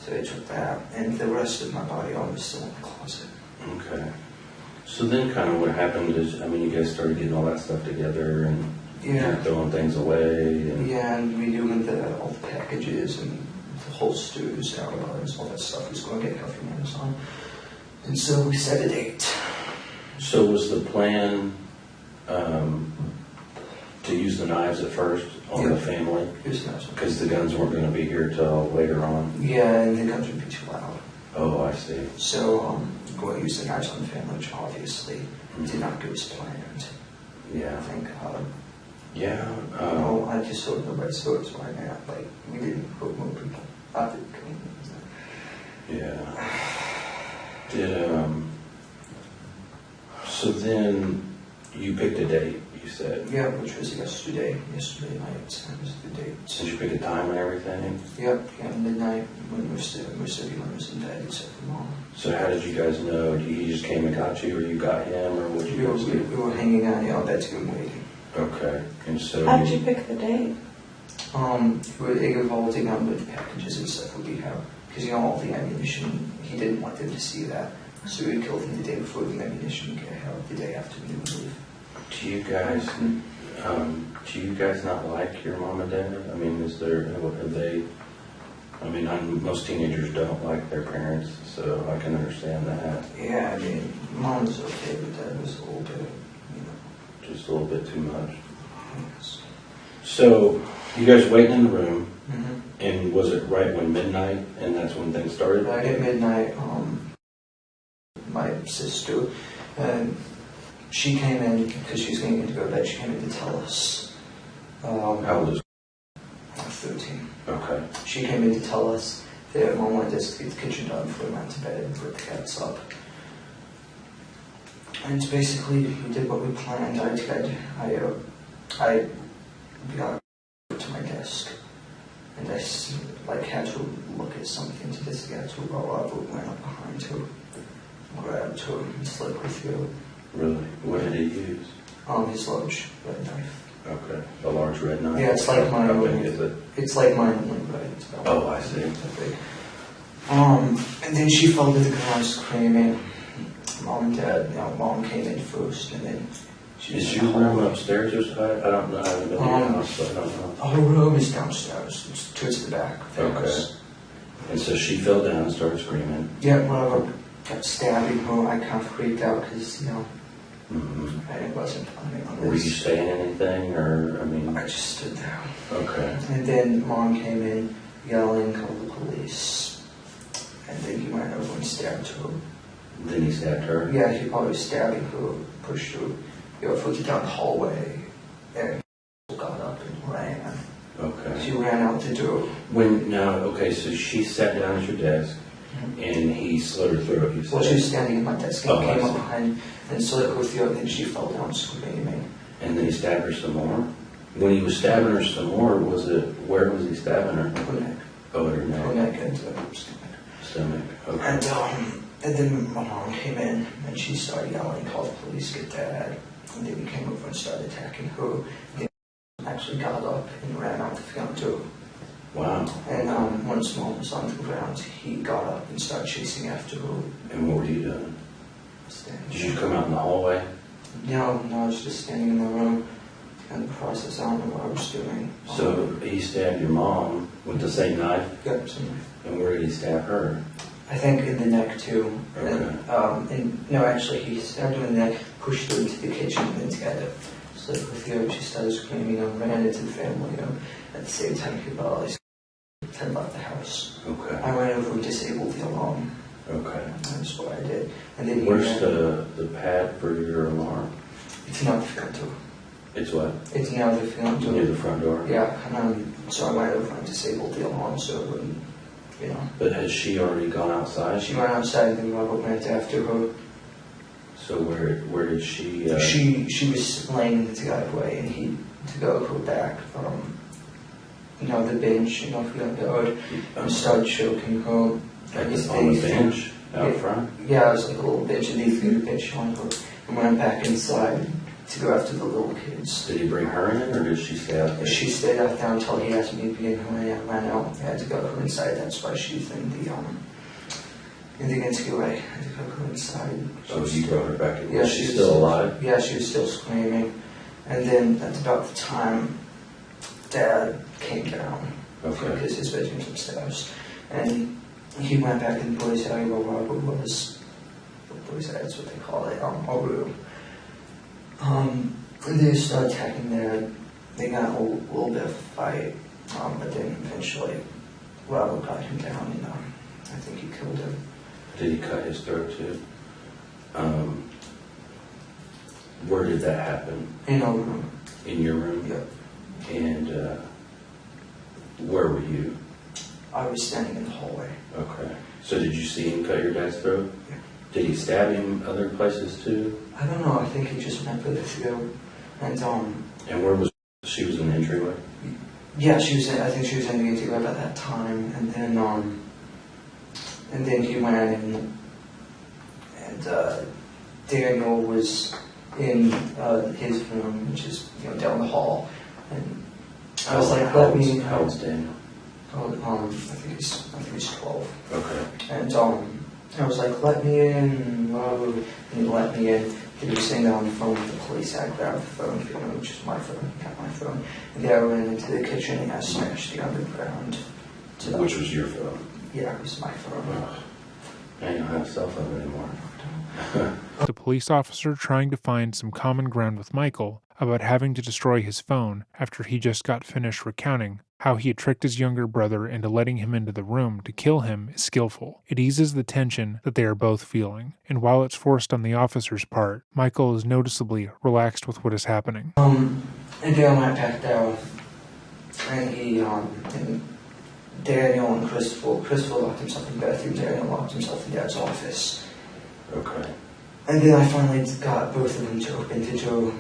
[SPEAKER 7] So they took that, and the rest of my body armor is still in the closet.
[SPEAKER 6] Okay. So then kind of what happened is, I mean, you guys started getting all that stuff together and
[SPEAKER 7] Yeah.
[SPEAKER 6] throwing things away. And
[SPEAKER 7] Yeah, and redoing all the packages and the holsters, arrows, all that stuff was going to get help from Amazon. And so we set a date.
[SPEAKER 6] So was the plan to use the knives at first on the family?
[SPEAKER 7] Here's the next one.
[SPEAKER 6] Because the guns weren't going to be here till later on?
[SPEAKER 7] Yeah, and the guns would be too loud.
[SPEAKER 6] Oh, I see.
[SPEAKER 7] So we'll use the knives on the family, which obviously did not go as planned.
[SPEAKER 6] Yeah.
[SPEAKER 7] Thank God.
[SPEAKER 6] Yeah.
[SPEAKER 7] No, I just sort of nobody saw it, so I mean, like, we didn't put more people out there.
[SPEAKER 6] Yeah. So then you picked a date, you said?
[SPEAKER 7] Yeah, which was yesterday night. That was the date.
[SPEAKER 6] Did you pick a time and everything?
[SPEAKER 7] Yep, yeah, midnight when most everyone was in bed except for Mom.
[SPEAKER 6] So how did you guys know? He just came and got you, or you got him, or what did you guys do?
[SPEAKER 7] We were hanging out in the bedroom waiting.
[SPEAKER 6] Okay, and so
[SPEAKER 5] How did you pick the date?
[SPEAKER 7] We were evolving on the packages and stuff that we have. Because, all the ammunition, he didn't want them to see that. So we killed him the day before the ammunition got out, the day after we leave.
[SPEAKER 6] do you guys not like your mom and dad? I mean, are they? I mean, most teenagers don't like their parents, so I can understand that.
[SPEAKER 7] Yeah, I mean, Mom was okay, but Dad was a little bit,
[SPEAKER 6] Just a little bit too much.
[SPEAKER 7] Yes.
[SPEAKER 6] So you guys waiting in the room,
[SPEAKER 7] Mm-hmm.
[SPEAKER 6] and was it right when midnight, and that's when things started?
[SPEAKER 7] Right at midnight, my sister, she came in, because she was getting to go to bed, she came in to tell us.
[SPEAKER 6] How old is?
[SPEAKER 7] 13.
[SPEAKER 6] Okay.
[SPEAKER 7] She came in to tell us that Mom wanted us to get the kitchen done before we went to bed and put the cats up. And it's basically, we did what we planned. I got to my desk, and I had to look at something to just get to roll up. We went up behind her, grabbed her, and slipped with you.
[SPEAKER 6] Really? What did he use?
[SPEAKER 7] His large red knife.
[SPEAKER 6] Okay. A large red knife?
[SPEAKER 7] Yeah, it's like mine.
[SPEAKER 6] How big is it?
[SPEAKER 7] It's like mine, only red. It's about
[SPEAKER 6] Oh, I see.
[SPEAKER 7] that big. And then she fell to the ground screaming. Mom and Dad, Mom came in first, and then she
[SPEAKER 6] Is
[SPEAKER 7] was
[SPEAKER 6] your room upstairs or something? I don't know. I haven't been in your house, so I don't know.
[SPEAKER 7] Her room is downstairs. It's towards the back of the
[SPEAKER 6] Okay.
[SPEAKER 7] house.
[SPEAKER 6] And so she fell down and started screaming.
[SPEAKER 7] Yeah, whatever. Kept stabbing her. I kind of freaked out because,
[SPEAKER 6] Mm-hmm.
[SPEAKER 7] I wasn't planning on
[SPEAKER 6] Were you
[SPEAKER 7] this.
[SPEAKER 6] saying anything, or, I mean?
[SPEAKER 7] I just stood there.
[SPEAKER 6] Okay.
[SPEAKER 7] And then Mom came in yelling, called the police. And then he went over and stabbed her.
[SPEAKER 6] Then he stabbed her?
[SPEAKER 7] Yeah, he probably stabbing her, pushed her, further down the hallway. And got up and ran.
[SPEAKER 6] Okay.
[SPEAKER 7] She ran out the door.
[SPEAKER 6] So she sat down at your desk, and he slit her throat, you said?
[SPEAKER 7] Well, she was standing at my desk and
[SPEAKER 6] Oh, I
[SPEAKER 7] came up
[SPEAKER 6] see.
[SPEAKER 7] behind and slit her throat, and then she fell down screaming.
[SPEAKER 6] And then he stabbed her some more? When he was stabbing her some more, where was he stabbing her?
[SPEAKER 7] Her neck.
[SPEAKER 6] Oh, at her
[SPEAKER 7] Her
[SPEAKER 6] neck.
[SPEAKER 7] neck and stomach.
[SPEAKER 6] Stomach. Okay.
[SPEAKER 7] And then my mom came in and she started yelling, called the police, get Dad. And then he came over and started attacking her. And he actually got up and ran out the front door.
[SPEAKER 6] Wow.
[SPEAKER 7] And once Mom was on the ground, he got up and started chasing after her.
[SPEAKER 6] And what were you doing?
[SPEAKER 7] Standing
[SPEAKER 6] Did you come out in the hallway?
[SPEAKER 7] No, I was just standing in the room. And the process, I don't know what I was doing.
[SPEAKER 6] So he stabbed your mom with the same knife?
[SPEAKER 7] Yep, something.
[SPEAKER 6] And where did he stab her?
[SPEAKER 7] I think in the neck too.
[SPEAKER 6] Okay.
[SPEAKER 7] And no, actually, he stabbed her in the neck, pushed her into the kitchen, and then together. So with her, she started screaming and ran into the family. At the same time, he left the house.
[SPEAKER 6] Okay.
[SPEAKER 7] I went over and disabled the alarm.
[SPEAKER 6] Okay.
[SPEAKER 7] That's what I did. And then he
[SPEAKER 6] Where's
[SPEAKER 7] ran.
[SPEAKER 6] the pad for your alarm?
[SPEAKER 7] It's not the front door.
[SPEAKER 6] It's what?
[SPEAKER 7] It's now the front door.
[SPEAKER 6] Near the front door?
[SPEAKER 7] Yeah, and so I went over and disabled the alarm so it wouldn't,
[SPEAKER 6] But has she already gone outside?
[SPEAKER 7] She went outside and then Robert went after her.
[SPEAKER 6] So where did she?
[SPEAKER 7] She was laying in the driveway and he to go her back from the bench, if you don't know it, and started choking her.
[SPEAKER 6] on the bench out front?
[SPEAKER 7] Yeah, it was like a little bench, and he threw the bench on her and went back inside to go after the little kids.
[SPEAKER 6] Did he bring her in, or did she stay out there?
[SPEAKER 7] She stayed out there until he asked me to be in her, and I ran out. I had to go her inside. That's why she's in the NTQA. I had to go her inside.
[SPEAKER 6] Oh, you brought her back in.
[SPEAKER 7] Yeah,
[SPEAKER 6] Was she still alive?
[SPEAKER 7] Yeah, she was still screaming. And then at about the time Dad came down,
[SPEAKER 6] Okay.
[SPEAKER 7] because his bedroom's upstairs, and he went back in the police area where Robert was, that's what they call it, a room. And they started attacking there. They got a little bit of a fight, but then eventually Robert got him down, and I think he killed him.
[SPEAKER 6] Did he cut his throat too? Where did that happen?
[SPEAKER 7] In our room.
[SPEAKER 6] In your room?
[SPEAKER 7] Yep.
[SPEAKER 6] And where were you?
[SPEAKER 7] I was standing in the hallway.
[SPEAKER 6] Okay. So did you see him cut your dad's throat?
[SPEAKER 7] Yeah.
[SPEAKER 6] Did he stab him other places too?
[SPEAKER 7] I don't know. I think he just went for the throat.
[SPEAKER 6] And where was she? Was in the entryway?
[SPEAKER 7] Yeah, she was. I think she was in the entryway at that time, and then he went in, and Daniel was in his room, which is down the hall, and I was like, "Let me."
[SPEAKER 6] How old's Daniel?
[SPEAKER 7] I think he's 12.
[SPEAKER 6] Okay.
[SPEAKER 7] And I was like, "Let me in," and he let me in. He was sitting down on the phone with the police. I grabbed the phone, which is my phone, got my phone, and then I went into the kitchen and I smashed the underground.
[SPEAKER 6] Which was your phone?
[SPEAKER 7] Yeah, it was my phone.
[SPEAKER 6] Oh. I don't have a cell phone anymore.
[SPEAKER 1] The police officer trying to find some common ground with Michael about having to destroy his phone after he just got finished recounting how he had tricked his younger brother into letting him into the room to kill him is skillful. It eases the tension that they are both feeling, and while it's forced on the officer's part, Michael is noticeably relaxed with what is happening.
[SPEAKER 7] And then I went back down, and and Daniel and Christopher locked himself in the bathroom, Daniel locked himself in Dad's office.
[SPEAKER 6] Okay.
[SPEAKER 7] And then I finally got both of them to open the door,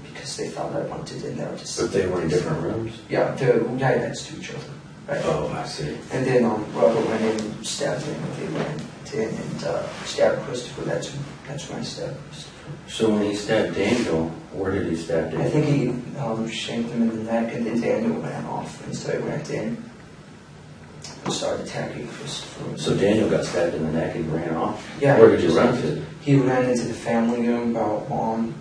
[SPEAKER 7] because they thought I wanted in there.
[SPEAKER 6] But they were in different rooms?
[SPEAKER 7] Yeah, they're right next to each other. Right?
[SPEAKER 6] Oh, I see.
[SPEAKER 7] And then Robert went in and stabbed him, and they went in and stabbed Christopher. That's when I stabbed Christopher.
[SPEAKER 6] So when he stabbed Daniel, where did he stab Daniel?
[SPEAKER 7] I think he shanked him in the neck, and then Daniel ran off, and so I went in and started attacking Christopher.
[SPEAKER 6] So Daniel got stabbed in the neck and ran off?
[SPEAKER 7] Yeah.
[SPEAKER 6] Where did you run to?
[SPEAKER 7] He ran into the family room about Mom.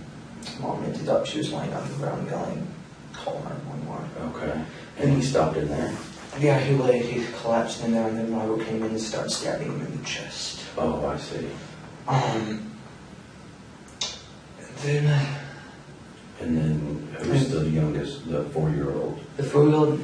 [SPEAKER 7] Mom ended up, she was laying on the ground yelling, call 911.
[SPEAKER 6] Okay. And he stopped in there?
[SPEAKER 7] Yeah, he collapsed in there, and then Robert came in and started stabbing him in the chest.
[SPEAKER 6] Oh, I see. And then who's the youngest, the 4-year-old?
[SPEAKER 7] The 4-year-old,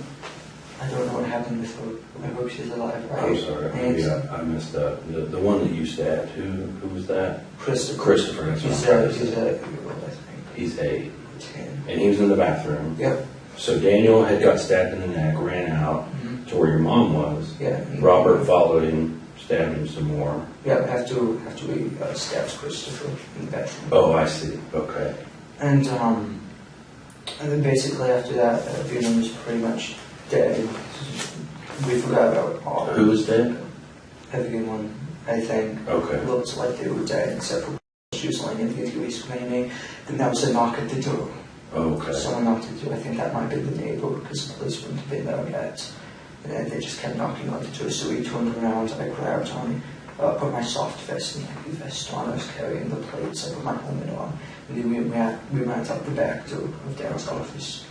[SPEAKER 7] I don't know what happened with her. I hope she's alive, right?
[SPEAKER 6] I'm sorry, maybe I messed up. The one that you stabbed, who was that?
[SPEAKER 7] Christopher.
[SPEAKER 6] Christopher, that's what I'm
[SPEAKER 7] He's
[SPEAKER 6] saying.
[SPEAKER 7] 8 years old, I think.
[SPEAKER 6] He's 8.
[SPEAKER 7] 10.
[SPEAKER 6] And he was in the bathroom.
[SPEAKER 7] Yep.
[SPEAKER 6] So Daniel had got stabbed in the neck, ran out to where your mom was.
[SPEAKER 7] Yeah.
[SPEAKER 6] Robert followed him, stabbed him some more.
[SPEAKER 7] Yeah, after we stabbed Christopher in the bathroom.
[SPEAKER 6] Oh, I see. Okay.
[SPEAKER 7] And then basically after that, everyone was pretty much dead. We forgot about all.
[SPEAKER 6] Who was dead?
[SPEAKER 7] Everyone, I think,
[SPEAKER 6] Okay.
[SPEAKER 7] looked like they were dead, except for she was laying in the interview screaming. Then there was a knock at the door.
[SPEAKER 6] Okay.
[SPEAKER 7] Someone knocked at the door. I think that might be the neighbor, because the police wouldn't have been there yet. And then they just kept knocking on the door. So we turned around. I grabbed on, put my soft vest and heavy vest on. I was carrying the plates. I put my helmet on. And then we ran out the back door of Dad's office,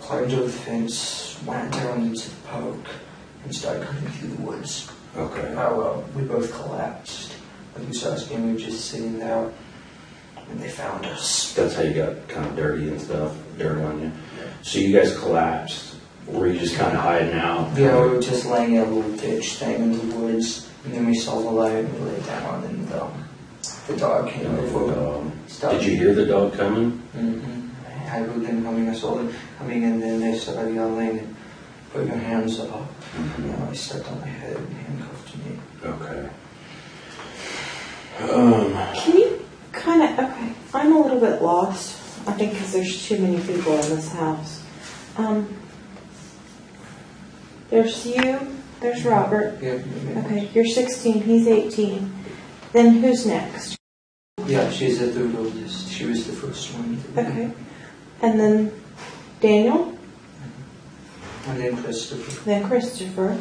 [SPEAKER 7] climbed over the fence, went down into the park, and started cutting through the woods.
[SPEAKER 6] Okay.
[SPEAKER 7] We both collapsed. When we saw us again, we were just sitting there, and they found us.
[SPEAKER 6] That's how you got kind of dirty and stuff, dirt on you. So you guys collapsed. Were you just kind of hiding out?
[SPEAKER 7] Yeah, we were just laying in a little ditch thing in the woods, and then we saw the light, and we lay down, and the dog came over.
[SPEAKER 6] Did you hear the dog coming?
[SPEAKER 7] Mm-hmm. I heard them coming. I saw them coming, and then they started yelling, "Put your hands up!"
[SPEAKER 6] Mm-hmm.
[SPEAKER 7] You know, they stepped on my head and handcuffed me.
[SPEAKER 6] Okay.
[SPEAKER 5] Can you okay, I'm a little bit lost, I think, because there's too many people in this house. There's you, there's Robert.
[SPEAKER 7] Yeah.
[SPEAKER 5] Okay, you're 16, he's 18. Then who's next?
[SPEAKER 7] Yeah, she's the third oldest. She was the first one.
[SPEAKER 5] Okay. And then Daniel,
[SPEAKER 7] And then Christopher.
[SPEAKER 5] then Christopher,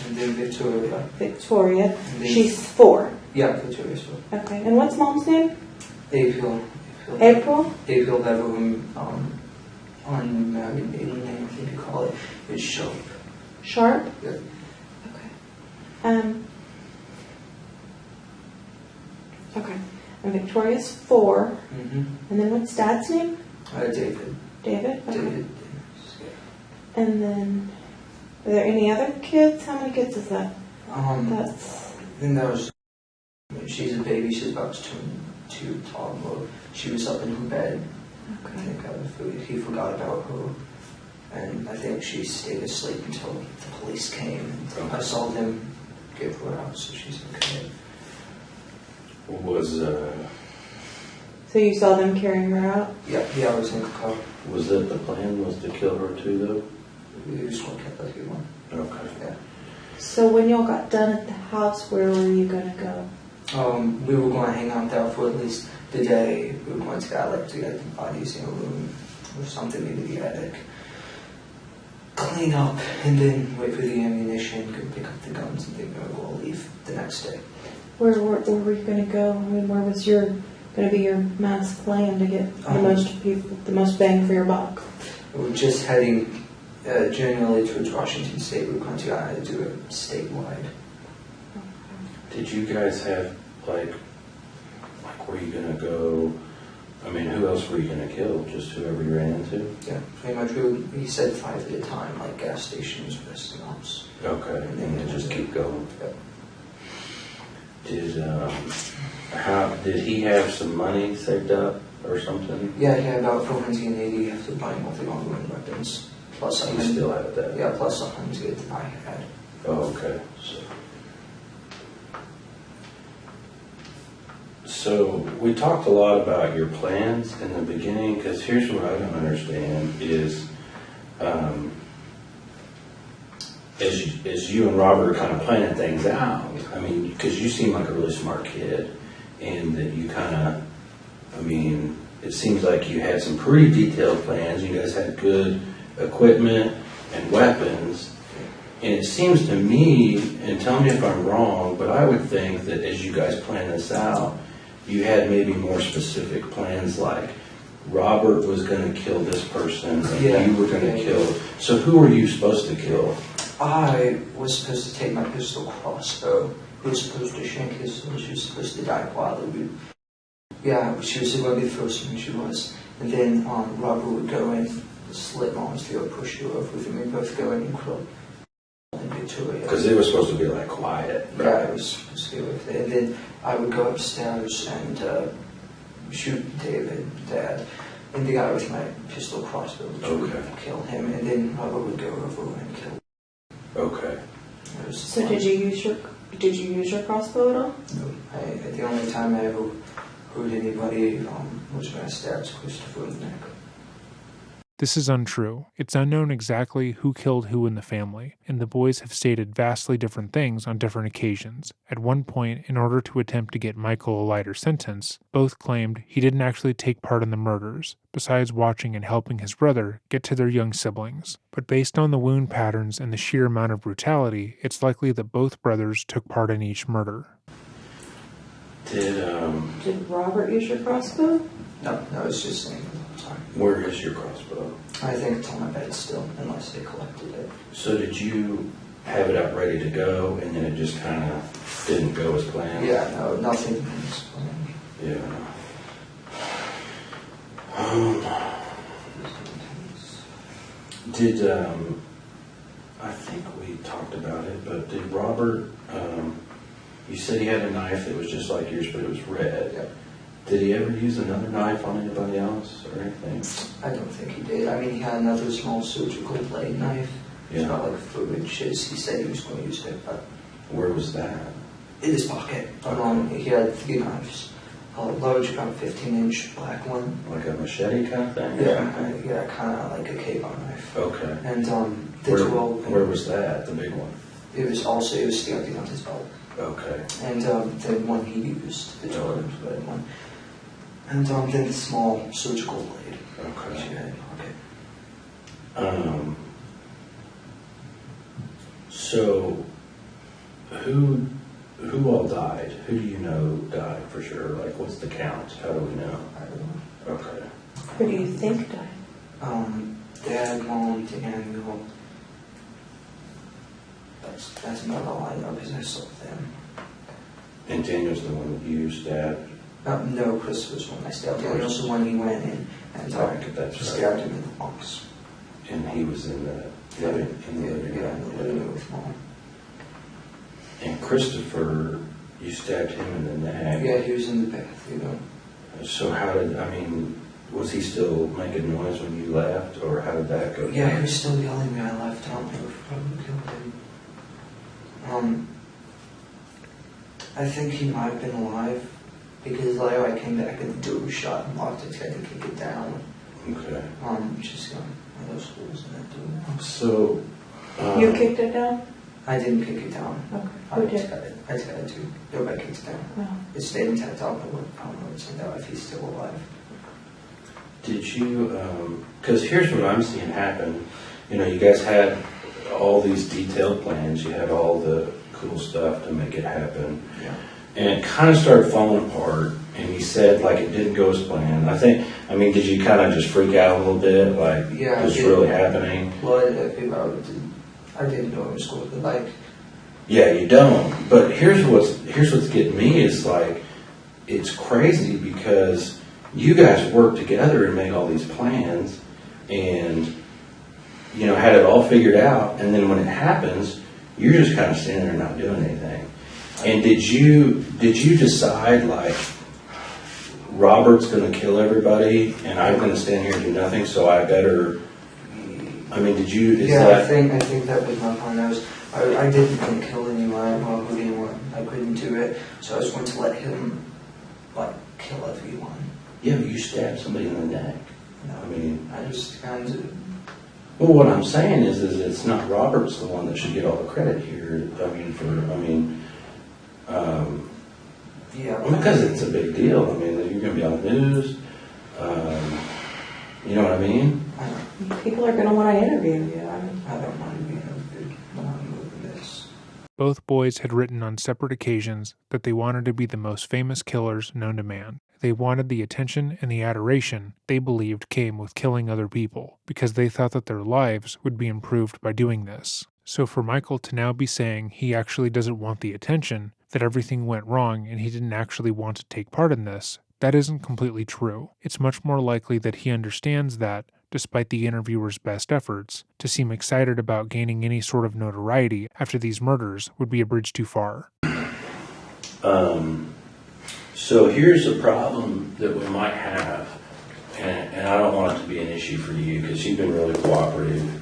[SPEAKER 7] And then Victoria.
[SPEAKER 5] Victoria.
[SPEAKER 7] And then-
[SPEAKER 5] She's 4.
[SPEAKER 7] Yeah, Victoria's one.
[SPEAKER 5] Okay. And what's mom's name?
[SPEAKER 7] April.
[SPEAKER 5] April?
[SPEAKER 7] April Bever, unmarried maiden name, I think you call it. It's Sharp.
[SPEAKER 5] Sharp?
[SPEAKER 7] Yeah.
[SPEAKER 5] Okay. Okay. And Victoria's 4.
[SPEAKER 7] Mm-hmm.
[SPEAKER 5] And then what's Dad's name?
[SPEAKER 7] David.
[SPEAKER 5] David? Okay.
[SPEAKER 7] David.
[SPEAKER 5] And then, are there any other kids? How many kids is that? That's...
[SPEAKER 7] Then there was, she's a baby, she's about to toddler. She was up in her bed.
[SPEAKER 5] Okay.
[SPEAKER 7] I think he forgot about her. And I think she stayed asleep until the police came. And I saw them give her out, so she's okay.
[SPEAKER 5] So you saw them carrying her out?
[SPEAKER 7] Yeah, I was in the car.
[SPEAKER 6] Was that the plan, was to kill her too, though?
[SPEAKER 7] We just want to get that one.
[SPEAKER 6] Okay.
[SPEAKER 7] Yeah.
[SPEAKER 5] So when y'all got done at the house, where were you going to go?
[SPEAKER 7] We were going to hang out there for at least the day. We were going to get the bodies in a room or something, maybe the attic. Clean up and then wait for the ammunition, go pick up the guns, and then we'll leave the next day.
[SPEAKER 5] Where were you going to go? I mean, where was going to be your mass plan to get the most bang for your buck?
[SPEAKER 7] We're just heading generally towards Washington State. We're going to do it statewide.
[SPEAKER 6] Did you guys have, like where you going to go? I mean, who else were you going to kill? Just whoever you ran into?
[SPEAKER 7] Yeah, pretty much. He said 5 at a time, like gas stations, restaurants.
[SPEAKER 6] Okay, and then just keep going.
[SPEAKER 7] Yep.
[SPEAKER 6] Did he have some money saved up or something?
[SPEAKER 7] Yeah, he had about 480 after buying all the ongoing weapons. Plus,
[SPEAKER 6] He still had that?
[SPEAKER 7] Yeah, plus 100 that I had.
[SPEAKER 6] Oh, okay. So we talked a lot about your plans in the beginning, because here's what I don't understand is, as you and Robert are kind of planning things out, I mean, because you seem like a really smart kid, and that you kind of, I mean, it seems like you had some pretty detailed plans. You guys had good equipment and weapons. And it seems to me, and tell me if I'm wrong, but I would think that as you guys plan this out, you had maybe more specific plans, like Robert was going to kill this person, and you were going to kill. So who were you supposed to kill?
[SPEAKER 7] I was supposed to take my pistol crossbow. He was supposed to shank his son. She was supposed to die quietly. Yeah, she was going to be the first one, she was. And then Robert would go in, slit Mom's throat, push her over with him, and both go in and kill.
[SPEAKER 6] Because it was supposed to be like quiet. Right?
[SPEAKER 7] Yeah, it was supposed to be like that. And then I would go upstairs and shoot David, Dad, and the guy with my pistol crossbow would kill him, and then Robert would go over and kill him.
[SPEAKER 6] Okay.
[SPEAKER 5] So did you use your crossbow at all?
[SPEAKER 7] No. The only time I ever heard anybody was when I stabbed Christopher in the neck.
[SPEAKER 1] This is untrue. It's unknown exactly who killed who in the family, and the boys have stated vastly different things on different occasions. At one point, in order to attempt to get Michael a lighter sentence, both claimed he didn't actually take part in the murders, besides watching and helping his brother get to their young siblings. But based on the wound patterns and the sheer amount of brutality, it's likely that both brothers took part in each murder.
[SPEAKER 5] Did Robert use your crossbow?
[SPEAKER 7] No, it's just saying.
[SPEAKER 6] Where is your crossbow?
[SPEAKER 7] I think it's on my bed still, unless they collected it.
[SPEAKER 6] So did you have it out ready to go, and then it just kind of didn't go as planned?
[SPEAKER 7] Yeah, no, nothing is planned.
[SPEAKER 6] Yeah. I think we talked about it, but did Robert, you said he had a knife that was just like yours, but it was red.
[SPEAKER 7] Yeah.
[SPEAKER 6] Did he ever use another knife on anybody else or anything?
[SPEAKER 7] I don't think he did. I mean, he had another small surgical blade knife. It's not like 4 inches. He said he was going to use it, but...
[SPEAKER 6] Where was that?
[SPEAKER 7] In his pocket. He had 3 knives. A large, about 15-inch black one.
[SPEAKER 6] Like a machete kind of thing?
[SPEAKER 7] Yeah, kind of like a K-bar knife.
[SPEAKER 6] Okay.
[SPEAKER 7] And
[SPEAKER 6] where was that, the big one?
[SPEAKER 7] It was sticking on his belt.
[SPEAKER 6] Okay.
[SPEAKER 7] And the one he used, the children's red one. And then the small surgical blade.
[SPEAKER 6] Okay.
[SPEAKER 7] Which he had in his pocket.
[SPEAKER 6] So, who all died? Who do you know died for sure? Like, what's the count? How do we know?
[SPEAKER 7] I don't know.
[SPEAKER 6] Okay.
[SPEAKER 5] Who do you think died?
[SPEAKER 7] Dad, Mom, Daniel. That's about all I know because I saw them.
[SPEAKER 6] And Daniel's the one that you stabbed?
[SPEAKER 7] No, Chris was the one I stabbed. Daniel's the one he went in and
[SPEAKER 6] That's
[SPEAKER 7] stabbed
[SPEAKER 6] right.
[SPEAKER 7] him in the lungs.
[SPEAKER 6] And he was in the living room.
[SPEAKER 7] With Mom.
[SPEAKER 6] And Christopher, you stabbed him in the neck.
[SPEAKER 7] Yeah, he was in the bath.
[SPEAKER 6] So how did, I mean, was he still making noise when you left, or how did that go?
[SPEAKER 7] Yeah, he was still yelling when I left. I don't know if probably killed him. I think he might have been alive because later I came back and the door was shut and locked. I tried to kick it down.
[SPEAKER 6] Okay.
[SPEAKER 7] Just one of those holes in that door.
[SPEAKER 6] So.
[SPEAKER 5] You kicked it down?
[SPEAKER 7] I didn't kick it down.
[SPEAKER 5] Okay.
[SPEAKER 7] I
[SPEAKER 5] Who
[SPEAKER 7] just
[SPEAKER 5] did?
[SPEAKER 7] got it. I just got it too. Nobody kicked it down.
[SPEAKER 5] Oh.
[SPEAKER 7] It stayed intact. I don't know what's in there if he's still alive.
[SPEAKER 6] Did you, because here's what I'm seeing happen. You guys had all these detailed plans. You had all the cool stuff to make it happen.
[SPEAKER 7] Yeah.
[SPEAKER 6] And it kind of started falling apart. And you said, like, it didn't go as planned. Did you kind of just freak out a little bit? Like,
[SPEAKER 7] Yeah,
[SPEAKER 6] what's really happening?
[SPEAKER 7] Well, I didn't know it was going to like.
[SPEAKER 6] Yeah, you don't. But here's what's getting me is, like, it's crazy because you guys worked together and made all these plans and, had it all figured out. And then when it happens, you're just kind of standing there not doing anything. And did you decide, like, Robert's going to kill everybody and I'm going to stand here and do nothing, so I better... did you...
[SPEAKER 7] I think that was my plan. I didn't want to kill anyone. I couldn't do it, so I was going to let him, like, kill everyone.
[SPEAKER 6] Yeah, but you stabbed somebody in the neck.
[SPEAKER 7] I just kind of...
[SPEAKER 6] Well, what I'm saying is it's not Robert's the one that should get all the credit here. Because it's a big deal. You're going to be on the news. You know what I mean?
[SPEAKER 5] People are going to want to interview you.
[SPEAKER 7] I don't mind being interviewed when I'm moving this.
[SPEAKER 1] Both boys had written on separate occasions that they wanted to be the most famous killers known to man. They wanted the attention and the adoration they believed came with killing other people, because they thought that their lives would be improved by doing this. So for Michael to now be saying he actually doesn't want the attention, that everything went wrong and he didn't actually want to take part in this, that isn't completely true. It's much more likely that he understands that, despite the interviewer's best efforts, to seem excited about gaining any sort of notoriety after these murders would be a bridge too far.
[SPEAKER 6] So here's a problem that we might have, and I don't want it to be an issue for you because you've been really cooperative.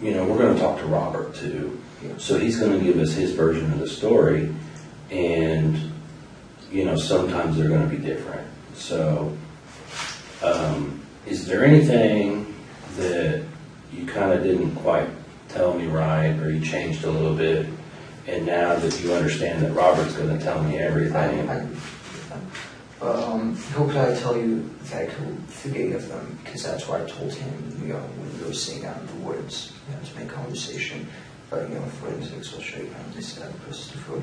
[SPEAKER 6] We're going to talk to Robert too. So he's going to give us his version of the story, and, sometimes they're going to be different. So is there anything that you kind of didn't quite tell me right, or you changed a little bit, and now that you understand that Robert's going to tell me everything?
[SPEAKER 7] How could I tell you that I forgave them? Because that's what I told him, when we were sitting out in the woods, to make conversation. But, forensics will show you how this Christopher.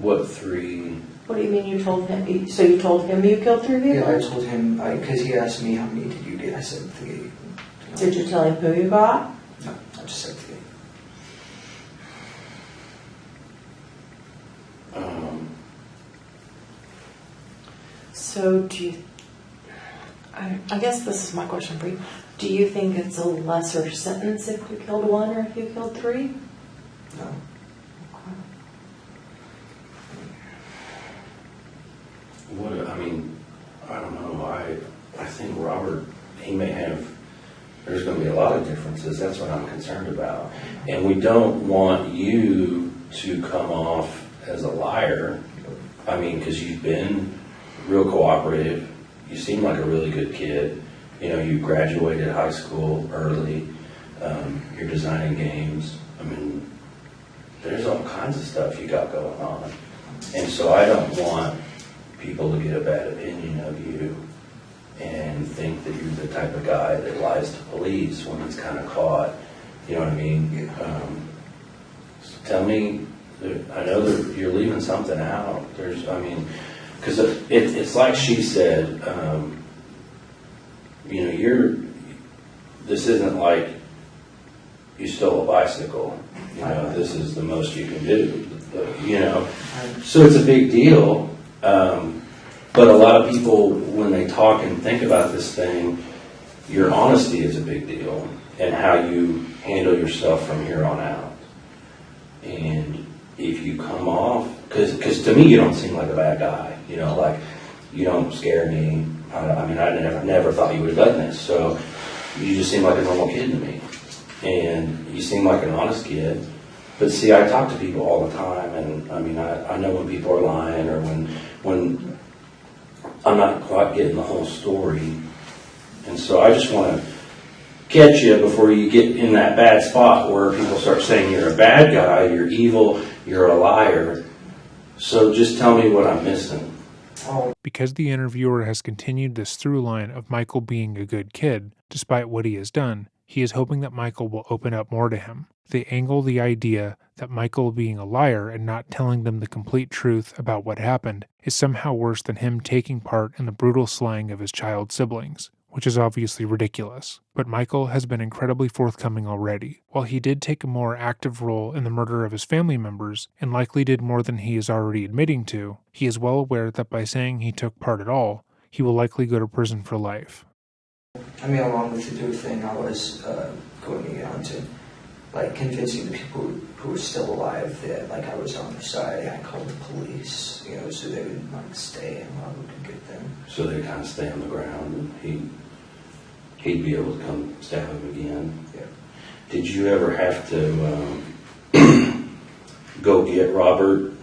[SPEAKER 6] What 3?
[SPEAKER 5] What do you mean you told him? So you told him you killed 3 people?
[SPEAKER 7] Yeah, I told him, because he asked me how many did you get. I said 3.
[SPEAKER 5] Did you tell him who you got?
[SPEAKER 7] No, I just said 3.
[SPEAKER 5] So do you... I guess this is my question for you. Do you think it's a lesser sentence if you killed 1 or if you killed 3?
[SPEAKER 7] No.
[SPEAKER 6] I don't know. I think Robert, he may have, there's going to be a lot of differences. That's what I'm concerned about. And we don't want you to come off as a liar. Because you've been real cooperative. You seem like a really good kid. You graduated high school early. You're designing games. There's all kinds of stuff you got going on. And so I don't want people to get a bad opinion of you and think that you're the type of guy that lies to police when he's kind of caught. You know what I mean? So tell me, I know that you're leaving something out. Because it's like she said, this isn't like you stole a bicycle. You know, this is the most you can do. You know, so it's a big deal. But a lot of people, when they talk and think about this thing, your honesty is a big deal, and how you handle yourself from here on out. And if you come off, because to me you don't seem like a bad guy. You know, like you don't scare me. I mean, I never thought you would have done this. So you just seem like a normal kid to me, and you seem like an honest kid. But see, I talk to people all the time, and I mean, I know when people are lying, or when I'm not quite getting the whole story. And so I just want to catch you before you get in that bad spot where people start saying you're a bad guy, you're evil, you're a liar. So just tell me what I'm missing.
[SPEAKER 1] Because the interviewer has continued this through line of Michael being a good kid, despite what he has done, he is hoping that Michael will open up more to him. They angle the idea that Michael being a liar and not telling them the complete truth about what happened is somehow worse than him taking part in the brutal slaying of his child siblings, which is obviously ridiculous. But Michael has been incredibly forthcoming already. While he did take a more active role in the murder of his family members, and likely did more than he is already admitting to, he is well aware that by saying he took part at all, he will likely go to prison for life.
[SPEAKER 7] I mean, along with the dude thing, I was going on to like convincing the people who were still alive that like I was on their side. I called the police, you know, so they would like stay and I would get them.
[SPEAKER 6] So they kind of stay on the ground, and he'd be able to come stab him again.
[SPEAKER 7] Yeah.
[SPEAKER 6] Did you ever have to go get Robert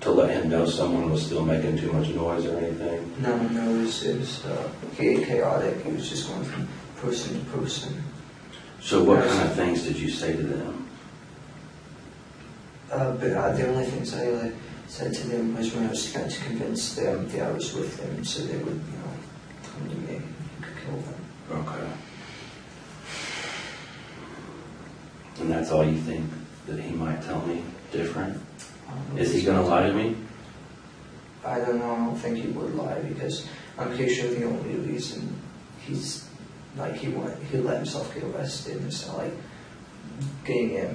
[SPEAKER 6] to let him know someone was still making too much noise or anything?
[SPEAKER 7] No, it was chaotic. He was just going from person to person.
[SPEAKER 6] So what kind of things did you say to them?
[SPEAKER 7] But the only things I said to them was when I was trying to convince them that I was with them, so they would, you know, come to me and could kill them.
[SPEAKER 6] Okay. And that's all you think that he might tell me different? Is he going to lie to me?
[SPEAKER 7] I don't know. I don't think he would lie because I'm pretty sure the only reason he's like he let himself get arrested and it's not like getting a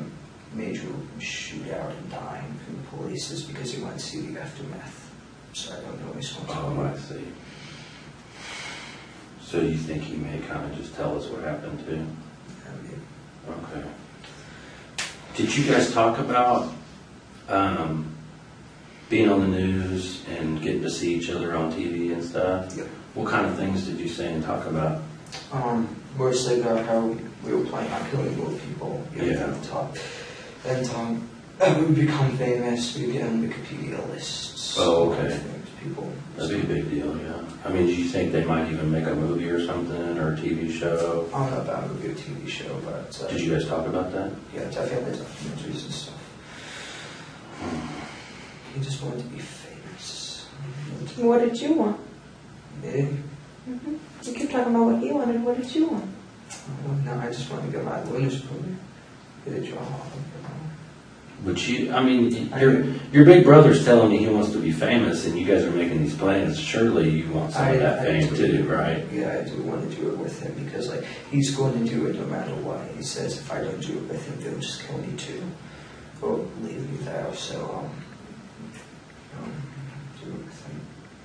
[SPEAKER 7] major shootout and dying from the police is because he wanted to see the aftermath. So I don't know his responsibility.
[SPEAKER 6] Oh, I see. So you think he may kind of just tell us what happened too? Okay. Did you guys talk about being on the news and getting to see each other on TV and stuff?
[SPEAKER 7] Yeah.
[SPEAKER 6] What kind of things did you say and talk about?
[SPEAKER 7] Mostly about how we were planning on killing more people.
[SPEAKER 6] Yeah.
[SPEAKER 7] Talk. And we would become famous. We would get on Wikipedia lists.
[SPEAKER 6] Oh, okay.
[SPEAKER 7] People.
[SPEAKER 6] That'd be a big deal, yeah. I mean, do you think they might even make a movie or something, or a TV show?
[SPEAKER 7] I don't know about a movie or TV show, but...
[SPEAKER 6] Did you guys talk about that?
[SPEAKER 7] Yeah, I've had the documentaries and stuff. He just wanted to be famous.
[SPEAKER 5] What did you want?
[SPEAKER 7] Me?
[SPEAKER 5] Mm-hmm. You keep talking about what he wanted. What did you want?
[SPEAKER 7] No, I just wanted to get my winners movie. Get a job.
[SPEAKER 6] But you, I mean, your big brother's telling me he wants to be famous, and you guys are making these plans. Surely you want some of that fame too, right?
[SPEAKER 7] Yeah, I do want to do it with him because, like, he's going to do it no matter what. He says if I don't do it with him, they'll just kill me too, or leave me there. So, do it with him.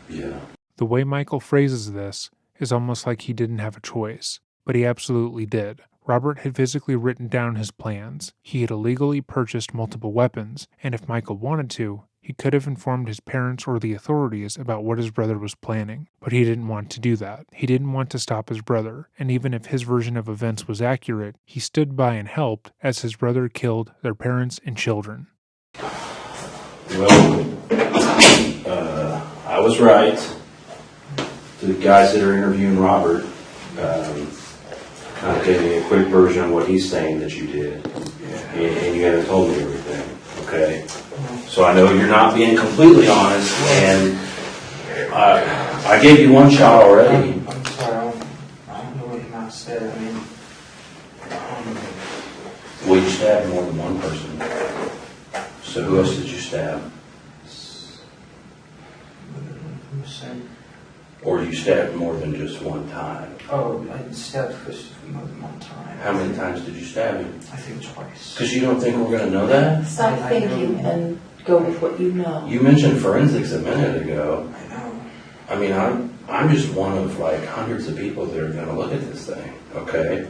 [SPEAKER 6] Yeah.
[SPEAKER 1] The way Michael phrases this is almost like he didn't have a choice, but he absolutely did. Robert had physically written down his plans. He had illegally purchased multiple weapons, and if Michael wanted to, he could have informed his parents or the authorities about what his brother was planning. But he didn't want to do that. He didn't want to stop his brother, and even if his version of events was accurate, he stood by and helped as his brother killed their parents and children.
[SPEAKER 6] Well, I was right. The guys that are interviewing Robert kind of gave me a quick version of what he's saying that you did. And you haven't told me everything, okay? So I know you're not being completely honest, and I gave you one shot already.
[SPEAKER 7] I'm sorry, I don't know what he might have said. I mean,
[SPEAKER 6] Well, you stabbed more than one person. So who else did you stab? Or you stabbed more than just one time?
[SPEAKER 7] Oh, I stabbed Christopher more than one time.
[SPEAKER 6] How many times did you stab him?
[SPEAKER 7] I think twice.
[SPEAKER 6] Because you don't think we're going to know that?
[SPEAKER 5] Stop
[SPEAKER 7] I
[SPEAKER 5] thinking
[SPEAKER 7] know.
[SPEAKER 5] and go with what you know.
[SPEAKER 6] You mentioned forensics a minute ago.
[SPEAKER 7] I know.
[SPEAKER 6] I mean, I'm just one of like hundreds of people that are going to look at this thing, okay?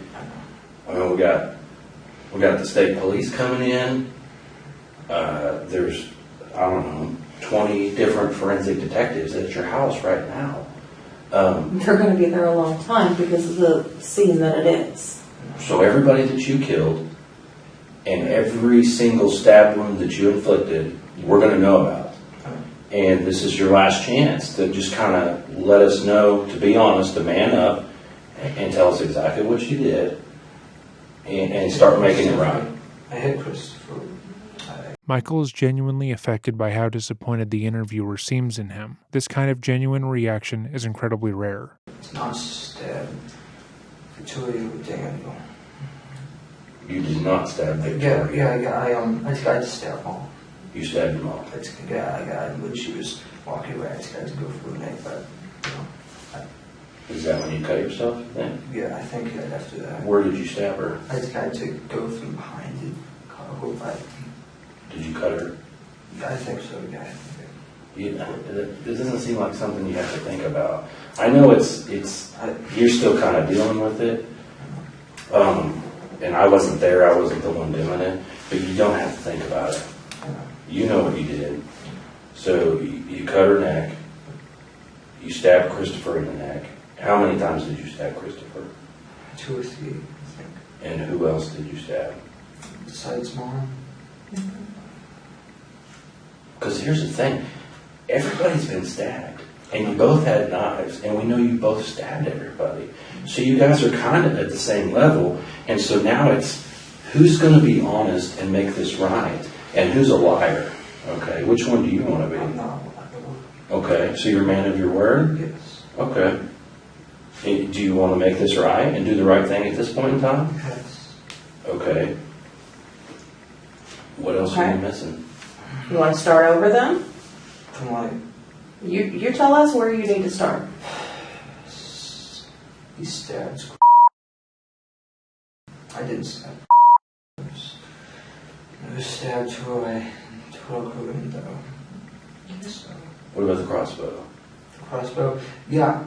[SPEAKER 6] I mean, we got the state police coming in. There's, I don't know, 20 different forensic detectives at your house right now.
[SPEAKER 5] They're going to be there a long time because of the scene that it is.
[SPEAKER 6] So everybody that you killed and every single stab wound that you inflicted, we're going to know about. And this is your last chance to just kind of let us know, to be honest, to man up and tell us exactly what you did and start making it right.
[SPEAKER 7] I hit Christopher.
[SPEAKER 1] Michael is genuinely affected by how disappointed the interviewer seems in him. This kind of genuine reaction is incredibly rare.
[SPEAKER 7] It's not stabbed Victoria with Daniel.
[SPEAKER 6] You did not stab Victoria.
[SPEAKER 7] I tried to stab her.
[SPEAKER 6] You stabbed them all.
[SPEAKER 7] I got when she was walking away, I tried to go for her neck, but,
[SPEAKER 6] Is that when you cut yourself then?
[SPEAKER 7] yeah, I think after that.
[SPEAKER 6] Where did you stab her?
[SPEAKER 7] I tried to go from behind and cut her by,
[SPEAKER 6] Did you cut her?
[SPEAKER 7] I think so, yeah.
[SPEAKER 6] It doesn't seem like something you have to think about. I know you're still kind of dealing with it. And I wasn't there, I wasn't the one doing it, but you don't have to think about it. You know what you did. So you cut her neck, you stabbed Christopher in the neck. How many times did you stab Christopher?
[SPEAKER 7] 2 or 3, I think.
[SPEAKER 6] And who else did you stab?
[SPEAKER 7] Besides Mom.
[SPEAKER 6] Because here's the thing, everybody's been stabbed, and you both had knives, and we know you both stabbed everybody. So you guys are kind of at the same level, and so now it's who's going to be honest and make this right, and who's a liar, okay? Which one do you want to
[SPEAKER 7] I'm
[SPEAKER 6] be?
[SPEAKER 7] not.
[SPEAKER 6] Okay, so you're a man of your word?
[SPEAKER 7] Yes.
[SPEAKER 6] Okay. And do you want to make this right and do the right thing at this point in time?
[SPEAKER 7] Yes.
[SPEAKER 6] Okay. What else are
[SPEAKER 5] Okay.
[SPEAKER 6] you missing?
[SPEAKER 5] You want to start over then?
[SPEAKER 7] From like,
[SPEAKER 5] You tell us where you need to start.
[SPEAKER 7] he stabbed. I didn't stab. I was stabbed through a window. So,
[SPEAKER 6] What about the crossbow?
[SPEAKER 7] the crossbow, yeah.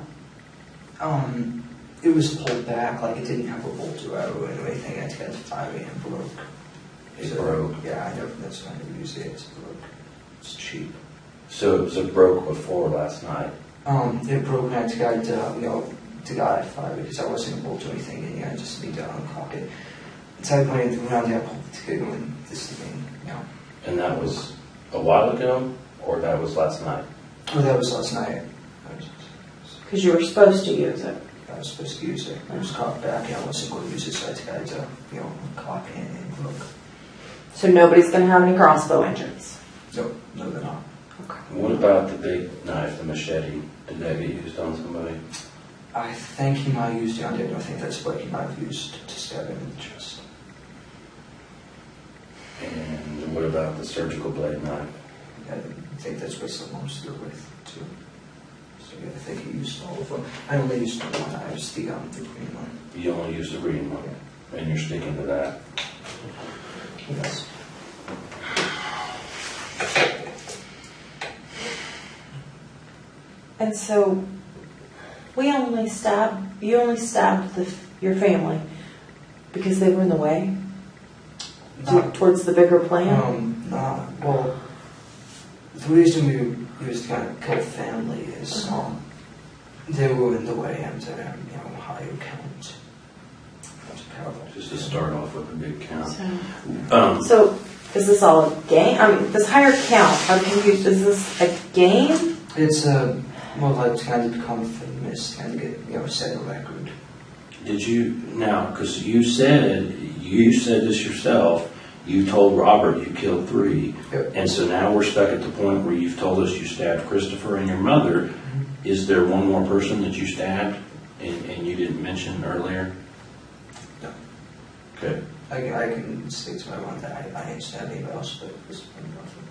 [SPEAKER 7] It was pulled back, like it didn't have a bolt or arrow or anything. I tried to fire it and broke.
[SPEAKER 6] It broke?
[SPEAKER 7] Yeah, I never. That's why I never use it. It's broke. It's cheap.
[SPEAKER 6] So it broke before last night.
[SPEAKER 7] It broke and I tried to, to guide fire because I wasn't able to do anything and I just need to uncock it. So I went into the ground, I pulled the trigger and this thing,
[SPEAKER 6] And that was a while ago, or that was last night?
[SPEAKER 7] Oh, that was last night.
[SPEAKER 5] Because you were supposed to use it.
[SPEAKER 7] I was supposed to use it. I was cocked back and I wasn't going to use it, so I tried to, cock it and it broke.
[SPEAKER 5] So nobody's going to have any crossbow injuries.
[SPEAKER 7] No, they're not.
[SPEAKER 5] Okay.
[SPEAKER 6] What about the big knife, the machete? Did that get used on somebody?
[SPEAKER 7] I think he might have used it on Daniel. I think that's what he might have used to stab him in the chest.
[SPEAKER 6] And what about the surgical blade knife?
[SPEAKER 7] I think that's what someone stood with, too. So yeah, I think he used all of them. I only used one. I used the green one.
[SPEAKER 6] You only used the green one, and you're sticking to that.
[SPEAKER 7] Yes.
[SPEAKER 5] And so you only stabbed your family because they were in the way towards the bigger plan?
[SPEAKER 7] Well, the reason we was trying to kill family is they were in the way and higher count. That's powerful.
[SPEAKER 6] Just to start off with a big count.
[SPEAKER 5] So is this all a game? I mean, this higher count, how confused, is this a game?
[SPEAKER 7] It's more like trying to become famous, trying to get set a record.
[SPEAKER 6] Did you, now, because you said this yourself, you told Robert you killed 3,
[SPEAKER 7] Yep.
[SPEAKER 6] and so now we're stuck at the point where you've told us you stabbed Christopher and your mother. Is there one more person that you stabbed and you didn't mention earlier?
[SPEAKER 7] No.
[SPEAKER 6] Okay.
[SPEAKER 7] I can state to my one that I ain't stabbed anybody else, but this one nothing.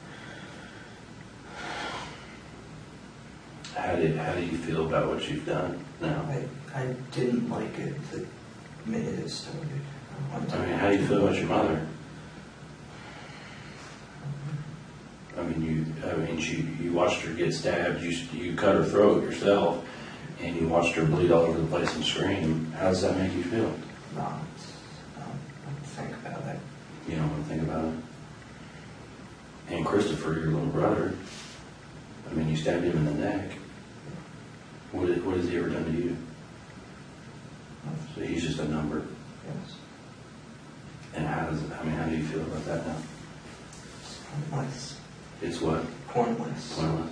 [SPEAKER 6] How do you feel about what you've done now?
[SPEAKER 7] I didn't like it the minute it started.
[SPEAKER 6] I mean, how do you feel about your mother? I mean, you watched her get stabbed. You cut her throat yourself, and you watched her bleed all over the place and scream. How does that make you feel?
[SPEAKER 7] No, I don't think about it.
[SPEAKER 6] You don't want to think about it. And Christopher, your little brother. I mean, you stabbed him in the neck. What has he ever done to you? So he's just a number.
[SPEAKER 7] Yes.
[SPEAKER 6] And how do you feel about that now?
[SPEAKER 7] It's pointless.
[SPEAKER 6] It's what?
[SPEAKER 7] Pointless.
[SPEAKER 6] Pointless.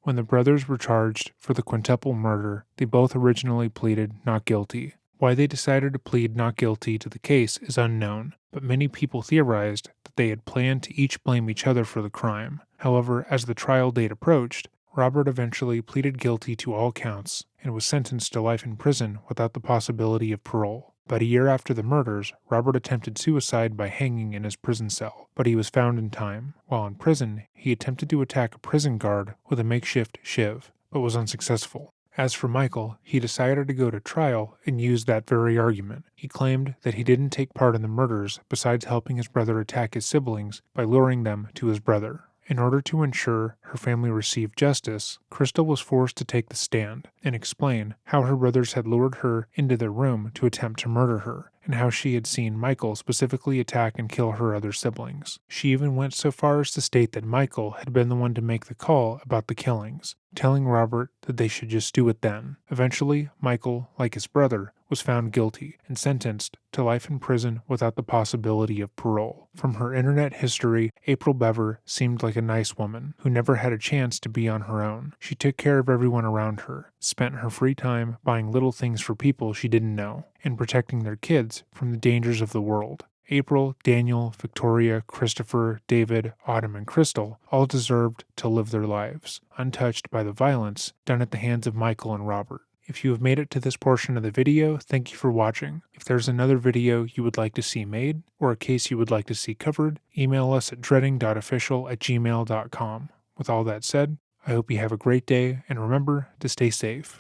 [SPEAKER 1] When the brothers were charged for the quintuple murder, they both originally pleaded not guilty. Why they decided to plead not guilty to the case is unknown, but many people theorized that they had planned to each blame each other for the crime. However, as the trial date approached, Robert eventually pleaded guilty to all counts and was sentenced to life in prison without the possibility of parole. About a year after the murders, Robert attempted suicide by hanging in his prison cell, but he was found in time. While in prison, he attempted to attack a prison guard with a makeshift shiv, but was unsuccessful. As for Michael, he decided to go to trial and use that very argument. He claimed that he didn't take part in the murders besides helping his brother attack his siblings by luring them to his brother. In order to ensure her family received justice, Crystal was forced to take the stand and explain how her brothers had lured her into their room to attempt to murder her, and how she had seen Michael specifically attack and kill her other siblings. She even went so far as to state that Michael had been the one to make the call about the killings, telling Robert that they should just do it then. Eventually, Michael, like his brother, was found guilty and sentenced to life in prison without the possibility of parole. From her internet history, April Bever seemed like a nice woman who never had a chance to be on her own. She took care of everyone around her, spent her free time buying little things for people she didn't know, and protecting their kids from the dangers of the world. April, Daniel, Victoria, Christopher, David, Autumn, and Crystal all deserved to live their lives, untouched by the violence done at the hands of Michael and Robert. If you have made it to this portion of the video, thank you for watching. If there's another video you would like to see made, or a case you would like to see covered, email us at dreading.official@gmail.com. With all that said, I hope you have a great day, and remember to stay safe.